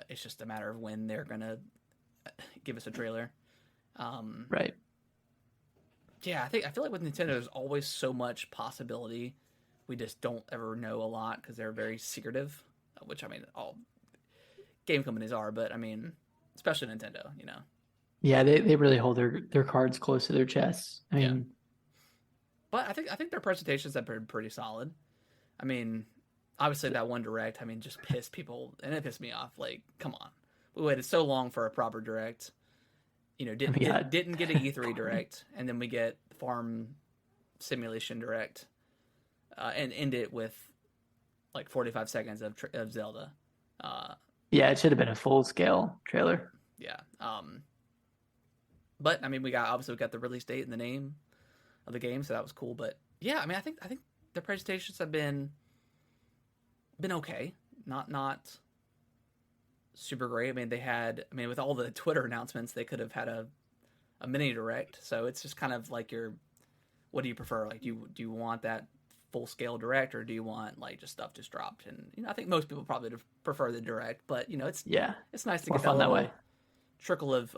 S1: it's just a matter of when they're gonna give us a trailer.
S2: Right.
S1: Yeah, I feel like with Nintendo, there's always so much possibility. We just don't ever know a lot because they're very secretive, which I mean, all game companies are, but I mean, especially Nintendo, you know.
S2: Yeah, they really hold their cards close to their chests. I mean,
S1: but I think their presentations have been pretty solid. I mean, obviously that one direct, I mean, just pissed people, and it pissed me off. Like, come on, we waited so long for a proper direct. You know, didn't get an E3 direct, and then we get Farm Simulation direct, and end it with like 45 seconds of Zelda.
S2: Yeah, it should have been a full scale trailer.
S1: Yeah. But I mean, we got the release date and the name of the game, so that was cool. But yeah, I mean, I think the presentations have been okay, not super great. I mean, with all the Twitter announcements, they could have had a mini direct. So it's just kind of like what do you prefer? Like, do you want that full scale direct, or do you want like just stuff just dropped? And you know, I think most people probably prefer the direct, but you know, it's nice to
S2: more
S1: get
S2: fun that way.
S1: Trickle of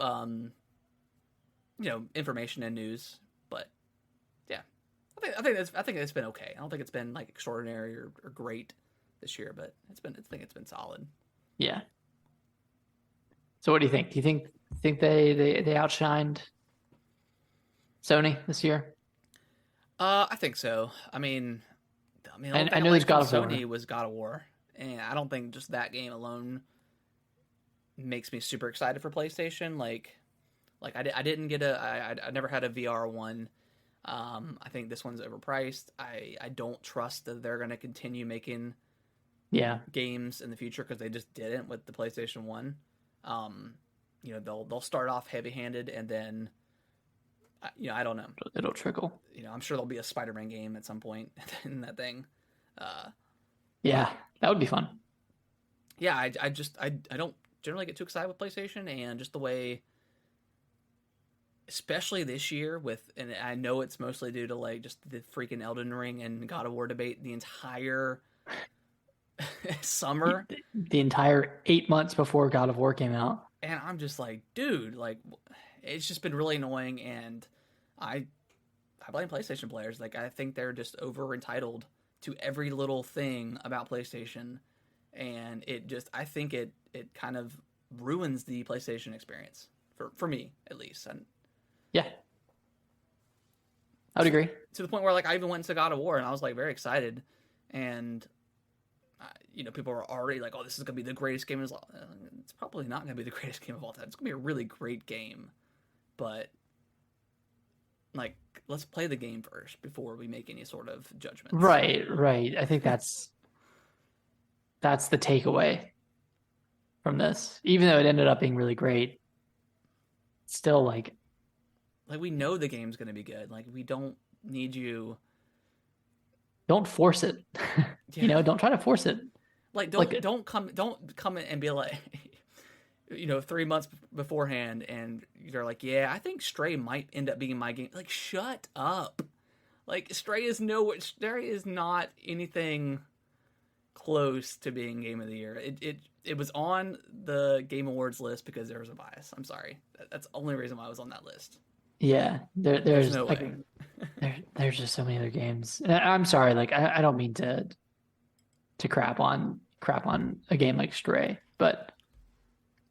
S1: you know, information and news. But yeah, I think it's been okay. I don't think it's been like extraordinary or great this year, but I think it's been solid.
S2: Yeah. So what do you think? Do you think they outshined Sony this year?
S1: I think so. I mean,
S2: I know there's God of War.
S1: Sony was God of War, and I don't think just that game alone makes me super excited for PlayStation. Like I didn't get I never had a VR one. I think this one's overpriced. I don't trust that they're going to continue making games in the future because they just didn't with the PlayStation 1. You know, they'll start off heavy-handed and then you know, I don't know.
S2: It'll trickle.
S1: You know, I'm sure there'll be a Spider-Man game at some point in that thing.
S2: Yeah, that would be fun.
S1: Yeah, I don't generally get too excited with PlayStation, and just the way, especially this year and I know it's mostly due to like just the freaking Elden Ring and God of War debate the entire summer.
S2: The entire 8 months before God of War came out.
S1: And I'm just like, dude, like, it's just been really annoying, and I blame PlayStation players. Like, I think they're just over entitled to every little thing about PlayStation, and I think it kind of ruins the PlayStation experience for me at least. And
S2: yeah, I would agree.
S1: To the point where like I even went into God of War and I was like very excited, and you know, people were already like, "Oh, this is gonna be the greatest game." It's probably not gonna be the greatest game of all time. It's gonna be a really great game, but like, let's play the game first before we make any sort of judgment.
S2: Right. I think that's the takeaway from this. Even though it ended up being really great, still like
S1: we know the game's gonna be good. Like, we don't need you.
S2: Don't force it. You know, don't try to force it.
S1: Like, don't come and be like, 3 months beforehand, and you're like, yeah, I think Stray might end up being my game. Like, shut up. Like, Stray is not anything close to being Game of the Year. It was on the Game Awards list because there was a bias. I'm sorry. That's the only reason why I was on that list.
S2: Yeah,
S1: There's
S2: there's
S1: no
S2: like
S1: way.
S2: there's just so many other games. And I'm sorry, like I don't mean to crap on a game like Stray, but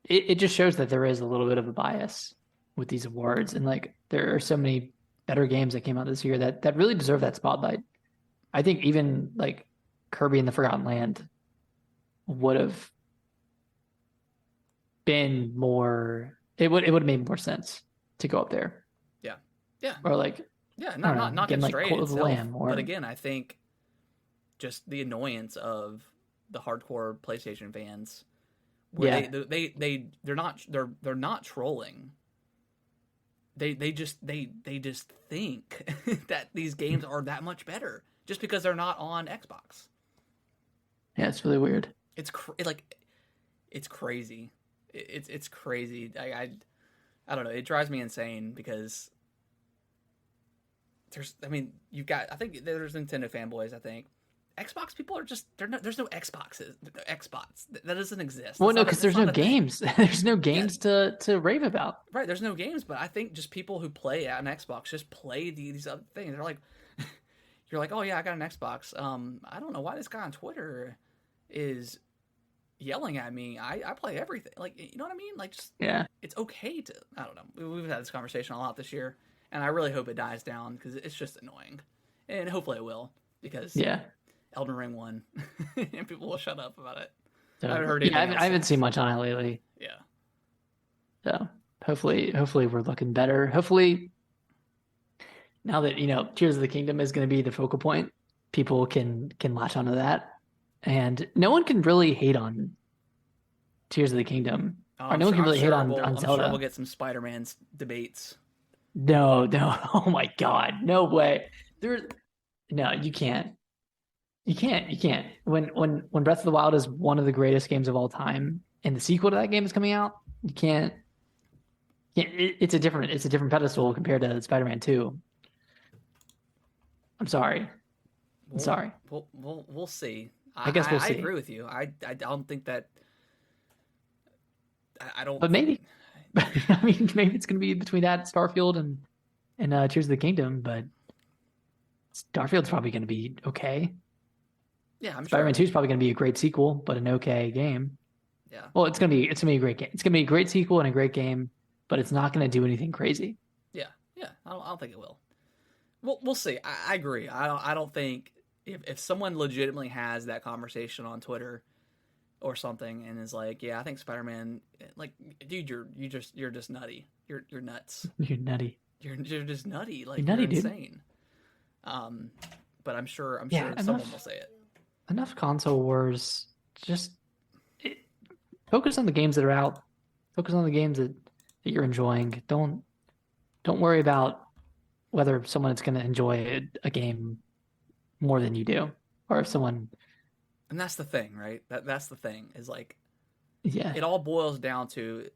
S2: it just shows that there is a little bit of a bias with these awards, and like there are so many better games that came out this year that really deserve that spotlight. I think even like Kirby and the Forgotten Land would have been more. It would have made more sense to go up there,
S1: Yeah. Yeah.
S2: or like
S1: Yeah.
S2: I
S1: Not
S2: don't
S1: not
S2: know,
S1: knocking
S2: again like
S1: Stray
S2: Cult of the
S1: itself,
S2: Lamb,
S1: but
S2: or
S1: again, I think just the annoyance of the hardcore PlayStation fans, where
S2: yeah,
S1: they're not trolling. They just think that these games are that much better just because they're not on Xbox.
S2: yeah, it's really weird.
S1: It's crazy. It's crazy. I don't know. It drives me insane because you've got, I think there's Nintendo fanboys. I think Xbox people are just there's no Xboxes, Xbox that doesn't exist.
S2: Well, no,
S1: That's
S2: because there's no
S1: not a thing.
S2: games. There's no
S1: Yeah,
S2: games to rave about.
S1: right. There's no games, but I think just people who play an Xbox just play these other things. They're like, you're like, oh yeah, I got an Xbox. I don't know why this guy on Twitter is yelling at me. I play everything. Like, you know what I mean? Like, just
S2: Yeah,
S1: it's okay to. I don't know. We've had this conversation a lot this year, and I really hope it dies down because it's just annoying, and hopefully it will because
S2: yeah.
S1: Elden Ring won, and people will shut up about it. I
S2: So
S1: haven't heard
S2: yeah,
S1: anything else
S2: I haven't
S1: since.
S2: seen much on it lately.
S1: Yeah,
S2: So hopefully we're looking better. Hopefully now that Tears of the Kingdom is going to be the focal point, people can latch onto that, and no one can really hate on Tears of the Kingdom,
S1: oh,
S2: or no one can really hate on
S1: I'm sure we'll
S2: Zelda.
S1: get some Spider-Man's debates.
S2: No, no, oh my God, no way. There, no, you can't. You can't. When Breath of the Wild is one of the greatest games of all time, and the sequel to that game is coming out, you can't. It's a different pedestal compared to Spider-Man 2. I'm sorry. I'm
S1: We'll
S2: sorry.
S1: we'll see.
S2: I guess we'll
S1: I
S2: see.
S1: agree with you. I don't think that. I don't.
S2: But maybe. I mean, maybe it's going to be between that Starfield and Tears of the Kingdom, but Starfield's probably going to be okay.
S1: Yeah, I'm
S2: Spider-Man
S1: sure.
S2: 2 is probably going to be a great sequel, but an okay game.
S1: Yeah.
S2: Well, it's gonna be a great game. It's gonna be a great sequel and a great game, but it's not gonna do anything crazy.
S1: Yeah, yeah. I don't think it will. We'll see. I agree. I don't think if someone legitimately has that conversation on Twitter or something and is like, yeah, I think Spider-Man, like, dude, you're just nutty. You're nuts.
S2: You're nutty.
S1: You're just nutty. Like,
S2: You're
S1: you're
S2: nutty, dude.
S1: insane. Um, but I'm
S2: Yeah,
S1: sure someone will say it.
S2: enough console wars. Just focus on the games that are out. Focus on the games that you're enjoying. Don't worry about whether someone is going to enjoy a game more than you do, or if someone.
S1: And that's the thing, right? That's the thing is like
S2: Yeah,
S1: it all boils down to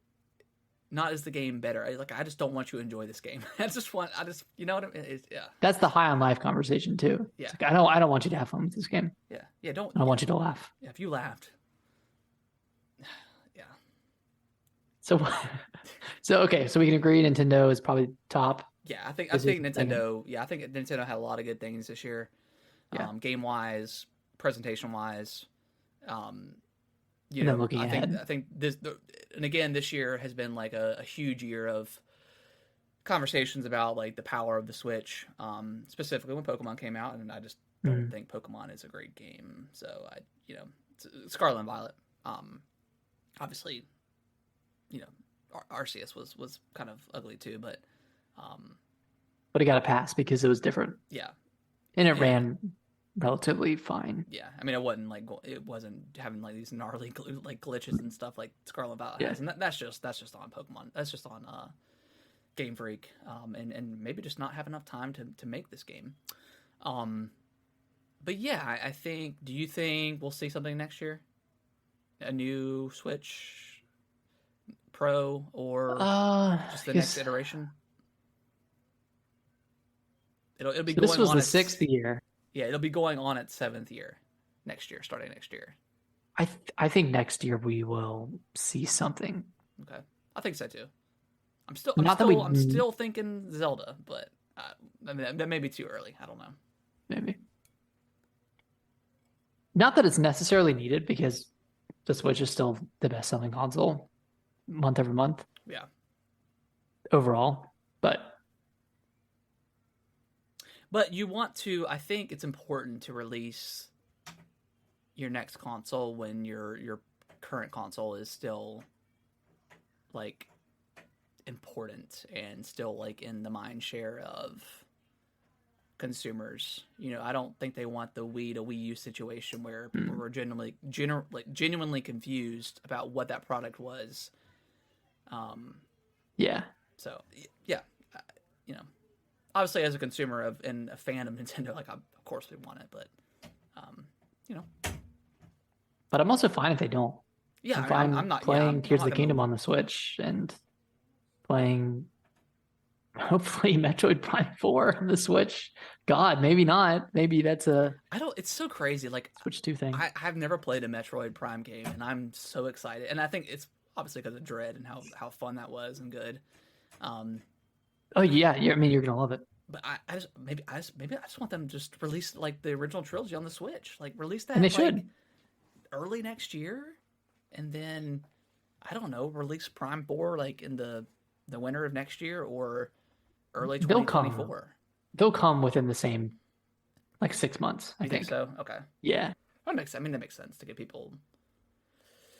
S1: not is the game better. I just don't want you to enjoy this game. I just you know what I mean? Yeah.
S2: that's the high on life conversation too.
S1: Yeah.
S2: It's like, I don't want you to have fun with this game.
S1: Yeah. Yeah, don't
S2: I want you to laugh.
S1: yeah, if you laughed. Yeah.
S2: So, so okay, so we can agree Nintendo is probably top.
S1: Yeah, I think
S2: This is
S1: Nintendo. Yeah, I think Nintendo had a lot of good things this year,
S2: Yeah.
S1: game wise, presentation wise.
S2: And then looking
S1: I
S2: ahead.
S1: think and again this year has been like a huge year of conversations about like the power of the Switch, specifically when Pokemon came out, and I just don't think Pokemon is a great game. So Scarlet and Violet. Obviously, Arceus was kind of ugly too, but
S2: But it got a pass because it was different.
S1: yeah,
S2: And it
S1: Yeah.
S2: ran relatively fine.
S1: yeah. I mean, it wasn't having like these gnarly like glitches and stuff like Scarlet and Violet
S2: Yeah.
S1: has, and that's just on Pokemon. That's just on Game Freak, and maybe just not have enough time to make this game. But yeah, I think. Do you think we'll see something next year? A new Switch, Pro or just the next
S2: Because
S1: iteration? It'll be
S2: so this
S1: going
S2: was
S1: on
S2: the
S1: its
S2: sixth year.
S1: yeah, it'll be going on its seventh year next year, starting next year.
S2: I think next year we will see something.
S1: Okay, I think so too.
S2: Not that we
S1: I'm still thinking Zelda, but I mean that may be too early. I don't know.
S2: maybe not that it's necessarily needed because the Switch is still the best selling console month over month
S1: Yeah,
S2: overall.
S1: but you want to. I think it's important to release your next console when your current console is still like important and still like in the mind share of consumers. You know, I don't think they want the Wii to Wii U situation where people were genuinely confused about what that product was.
S2: Yeah.
S1: So yeah, you know, obviously as a consumer and a fan of Nintendo, like of course we want it, but you know,
S2: But I'm also fine if they don't.
S1: yeah,
S2: I'm
S1: I mean,
S2: fine
S1: I'm not. Yeah,
S2: playing
S1: I'm
S2: Tears of
S1: not
S2: the Kingdom
S1: gonna.
S2: on the Switch and playing hopefully Metroid Prime 4 on the Switch. God, maybe not. Maybe that's a
S1: I don't. It's so crazy. Like
S2: Switch 2 thing.
S1: I've never played a Metroid Prime game, and I'm so excited. And I think it's obviously because of Dread and how fun that was and good. Um,
S2: Oh yeah, I mean you're gonna love it.
S1: but I just want them to just release like the original trilogy on the Switch. Like release
S2: And they
S1: that like
S2: should.
S1: early next year, and then I don't know, release Prime 4 like in the winter of next year or early
S2: They'll come.
S1: 2024.
S2: They'll come within the same like 6 months, I
S1: You think
S2: think.
S1: so? Okay,
S2: Yeah.
S1: that makes. I mean, that makes sense to get people.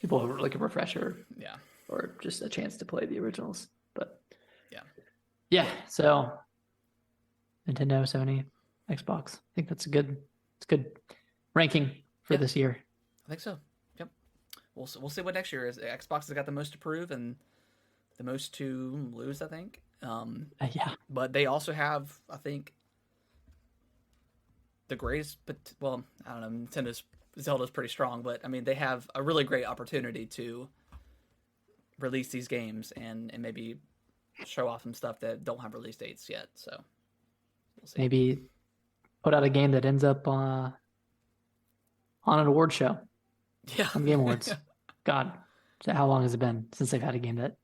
S2: People are like a refresher
S1: Yeah,
S2: or just a chance to play the originals. But
S1: yeah,
S2: yeah, so Nintendo, Sony, Xbox. I think that's it's good ranking for
S1: yeah.
S2: this year.
S1: I think so. Yep. We'll see what next year is. Xbox has got the most to prove and the most to lose, I think.
S2: Yeah.
S1: But they also have, I think, the greatest. But well, I don't know. Nintendo's Zelda's pretty strong, but I mean, they have a really great opportunity to release these games and maybe show off some stuff that don't have release dates yet. So we'll see.
S2: Maybe put out a game that ends up on an award show
S1: Yeah.
S2: on Game Awards. God, so how long has it been since they've had a game that?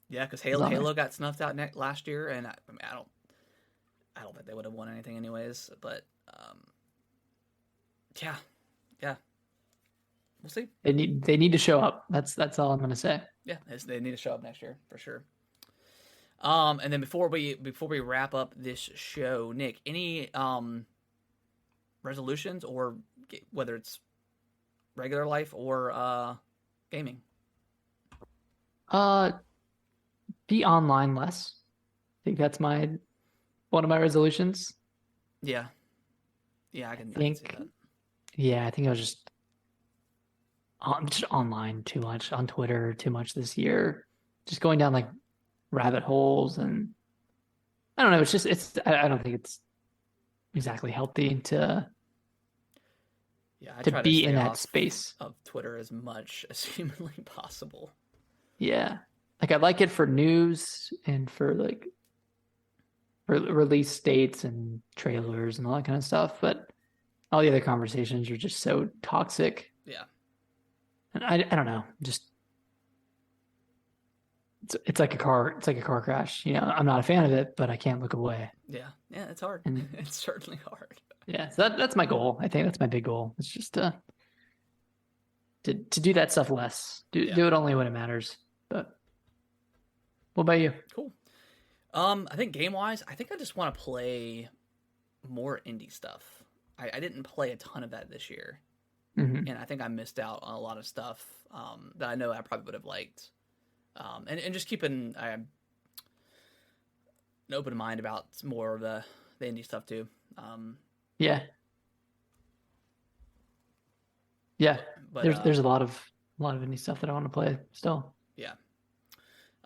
S1: Yeah, because
S2: is on there?
S1: Halo got snuffed out last year, and I mean, I don't think they would have won anything anyways. But yeah, yeah, we'll see.
S2: They need to show up. That's all I'm gonna say.
S1: Yeah, they need to show up next year for sure. And then before we wrap up this show, Nick, any resolutions or whether it's regular life or gaming?
S2: Be online less. I think that's one of my resolutions.
S1: Yeah, yeah, I can
S2: think
S1: see that.
S2: Yeah, I think I was just online too much on Twitter too much this year. Just going down like rabbit holes and I don't know. I don't think it's exactly healthy to
S1: I try to
S2: be
S1: stay
S2: in that
S1: off
S2: space
S1: of Twitter as much as humanly possible.
S2: Yeah, like I like it for news and for like release dates and trailers and all that kind of stuff, but all the other conversations are just so toxic.
S1: Yeah,
S2: and I don't know, just it's like a car crash. You know, I'm not a fan of it, but I can't look away.
S1: yeah, it's hard.
S2: And
S1: it's certainly hard.
S2: yeah, so that's my goal. I think that's my big goal. It's just to do that stuff less. Do it only when it matters. But what about you?
S1: Cool. I think game wise, I think I just want to play more indie stuff. I didn't play a ton of that this year,
S2: Mm-hmm.
S1: and I think I missed out on a lot of stuff that I know I probably would have liked. And just keeping an open mind about more of the indie stuff too.
S2: Yeah. But there's a lot of indie stuff that I want to play still.
S1: Yeah.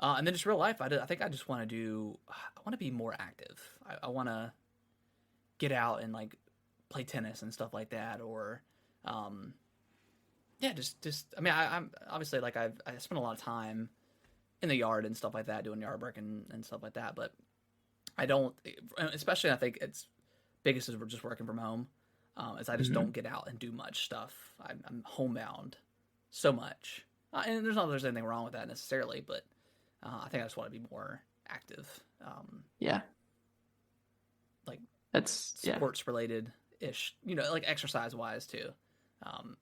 S1: And then just real life, I think I just want to be more active. I want to get out and like play tennis and stuff like that, or just I mean, I'm obviously like I spent a lot of time in the yard and stuff like that, doing yard work and stuff like that. But I don't, especially I think it's biggest is we're just working from home. As I just don't get out and do much stuff. I'm homebound so much, and there's not that there's anything wrong with that necessarily, but I think I just want to be more active.
S2: Yeah,
S1: like
S2: that's
S1: sports related ish, like exercise wise too.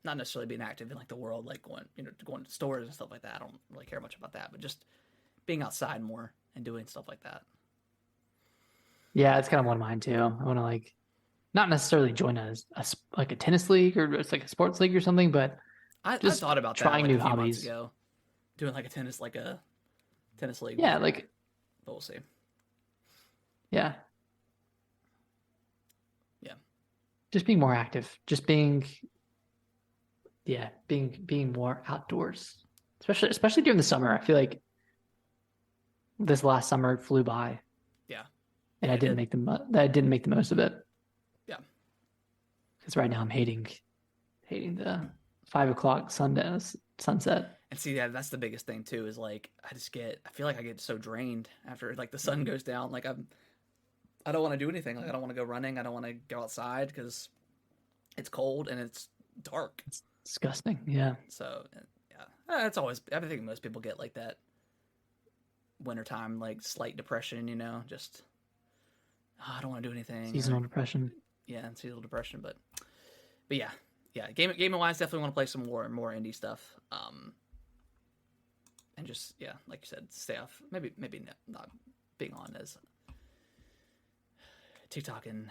S1: Not necessarily being active in like the world, like going to stores and stuff like that. I don't really care much about that, but just being outside more and doing stuff like that.
S2: Yeah, it's kind of one of mine too. I want to like not necessarily join a tennis league or it's like a sports league or something, but
S1: I thought about
S2: trying
S1: that
S2: new
S1: a few
S2: hobbies.
S1: months ago, doing like a tennis league.
S2: Yeah, like,
S1: but we'll see.
S2: Yeah.
S1: Yeah.
S2: Just being more active, just being more outdoors, especially during the summer. I feel like this last summer flew by.
S1: Yeah.
S2: And I didn't make the most of it.
S1: Yeah.
S2: Because right now I'm hating the 5 o'clock sunset.
S1: And see, that's the biggest thing too, is like, I feel like I get so drained after like the sun goes down. Like I don't want to do anything. Like I don't want to go running. I don't want to go outside because it's cold and it's dark.
S2: It's disgusting. Yeah.
S1: So yeah, it's always, I think most people get like that wintertime, like slight depression, just, I don't want to do anything.
S2: Seasonal depression.
S1: Yeah, and seasonal depression, but yeah. Gaming wise, definitely want to play some more indie stuff. And just like you said, stay off. Maybe not being on as TikTok and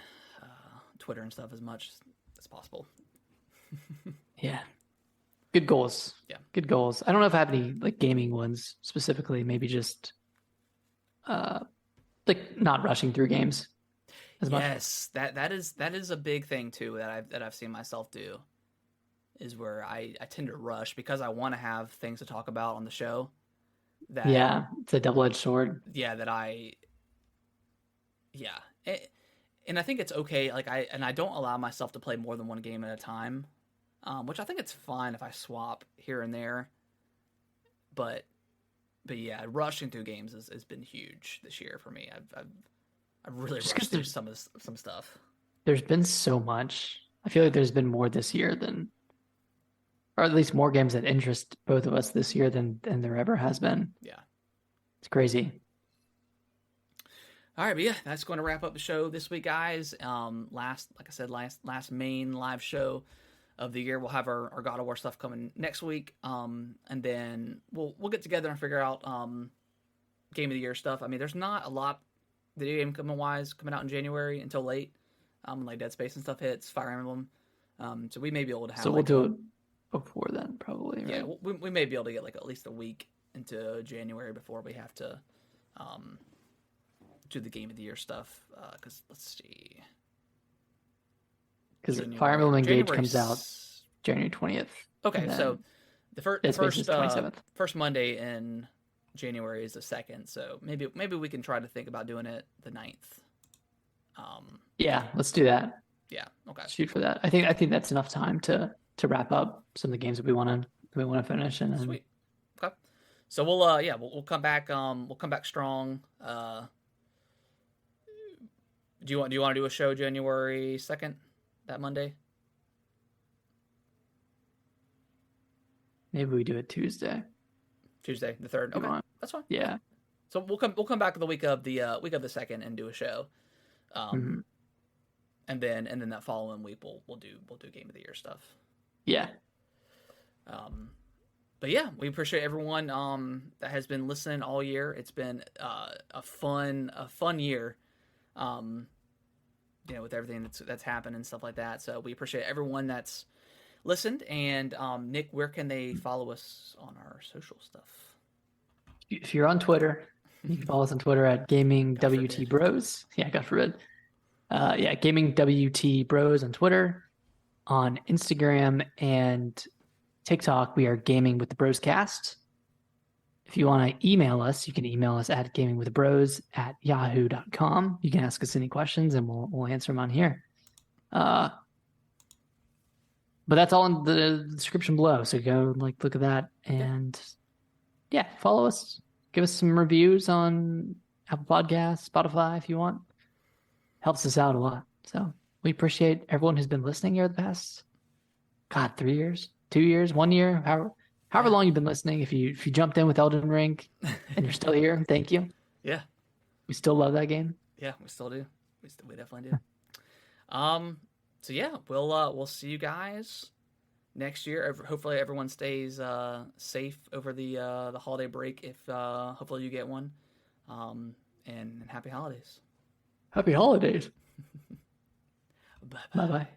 S1: Twitter and stuff as much as possible.
S2: Yeah. Good goals.
S1: Yeah.
S2: Good goals. I don't know if I have any like gaming ones specifically. Maybe just like not rushing through games as much.
S1: Yes, that is a big thing too that I've seen myself do. Is where I tend to rush because I want to have things to talk about on the show.
S2: It's a double-edged sword.
S1: Yeah, and I think it's okay. Like I don't allow myself to play more than one game at a time, which I think it's fine if I swap here and there. But yeah, rushing through games has been huge this year for me. I've really rushed through some stuff.
S2: There's been so much. I feel like there's been more this year or at least more games that interest both of us this year than there ever has been.
S1: Yeah.
S2: It's crazy.
S1: All right, but yeah, that's going to wrap up the show this week, guys. Last main live show of the year. We'll have our God of War stuff coming next week. And then we'll get together and figure out game of the year stuff. I mean, there's not a lot video game coming out in January until late. Like Dead Space and stuff hits, Fire Emblem. So we may be able to have.
S2: So we'll do it before then, probably. Right?
S1: Yeah, we may be able to get like at least a week into January before we have to do the game of the year stuff. Because let's see.
S2: Because Fire Emblem Engage comes out January 20th.
S1: Okay, so the first Monday in January is the 2nd. So maybe we can try to think about doing it the 9th.
S2: Yeah, let's do that.
S1: Yeah. Okay.
S2: Shoot for that. I think that's enough time to wrap up some of the games that we want to finish. And then...
S1: Sweet. Okay. So we'll come back. We'll come back strong. Do you want to do a show January 2nd, that Monday?
S2: Maybe we do it Tuesday.
S1: Tuesday the 3rd. Okay, that's fine.
S2: Yeah.
S1: So we'll come back the week of the 2nd and do a show. And then that following week we'll do game of the year stuff.
S2: Yeah.
S1: But yeah, we appreciate everyone that has been listening all year. It's been a fun year. With everything that's happened and stuff like that. So we appreciate everyone that's listened. And Nick, where can they follow us on our social stuff?
S2: If you're on Twitter, you can follow us on Twitter at GamingWTBros. Yeah, God forbid. GamingWTBros on Twitter. On Instagram and TikTok, we are Gaming with the Broscast. If you want to email us, you can email us at gamingwiththebros@yahoo.com. You can ask us any questions and we'll answer them on here. But that's all in the description below. So go look at that and follow us. Give us some reviews on Apple Podcasts, Spotify if you want. Helps us out a lot. So we appreciate everyone who's been listening here the past, God, 3 years, 2 years, 1 year, however long you've been listening. If you jumped in with Elden Ring and you're still here, thank you.
S1: Yeah.
S2: We still love that game.
S1: Yeah, we still do. We definitely do. So yeah, we'll see you guys next year. Hopefully everyone stays safe over the holiday break. If hopefully you get one. And happy holidays.
S2: Happy holidays.
S1: Bye
S2: Bye
S1: bye.
S2: bye.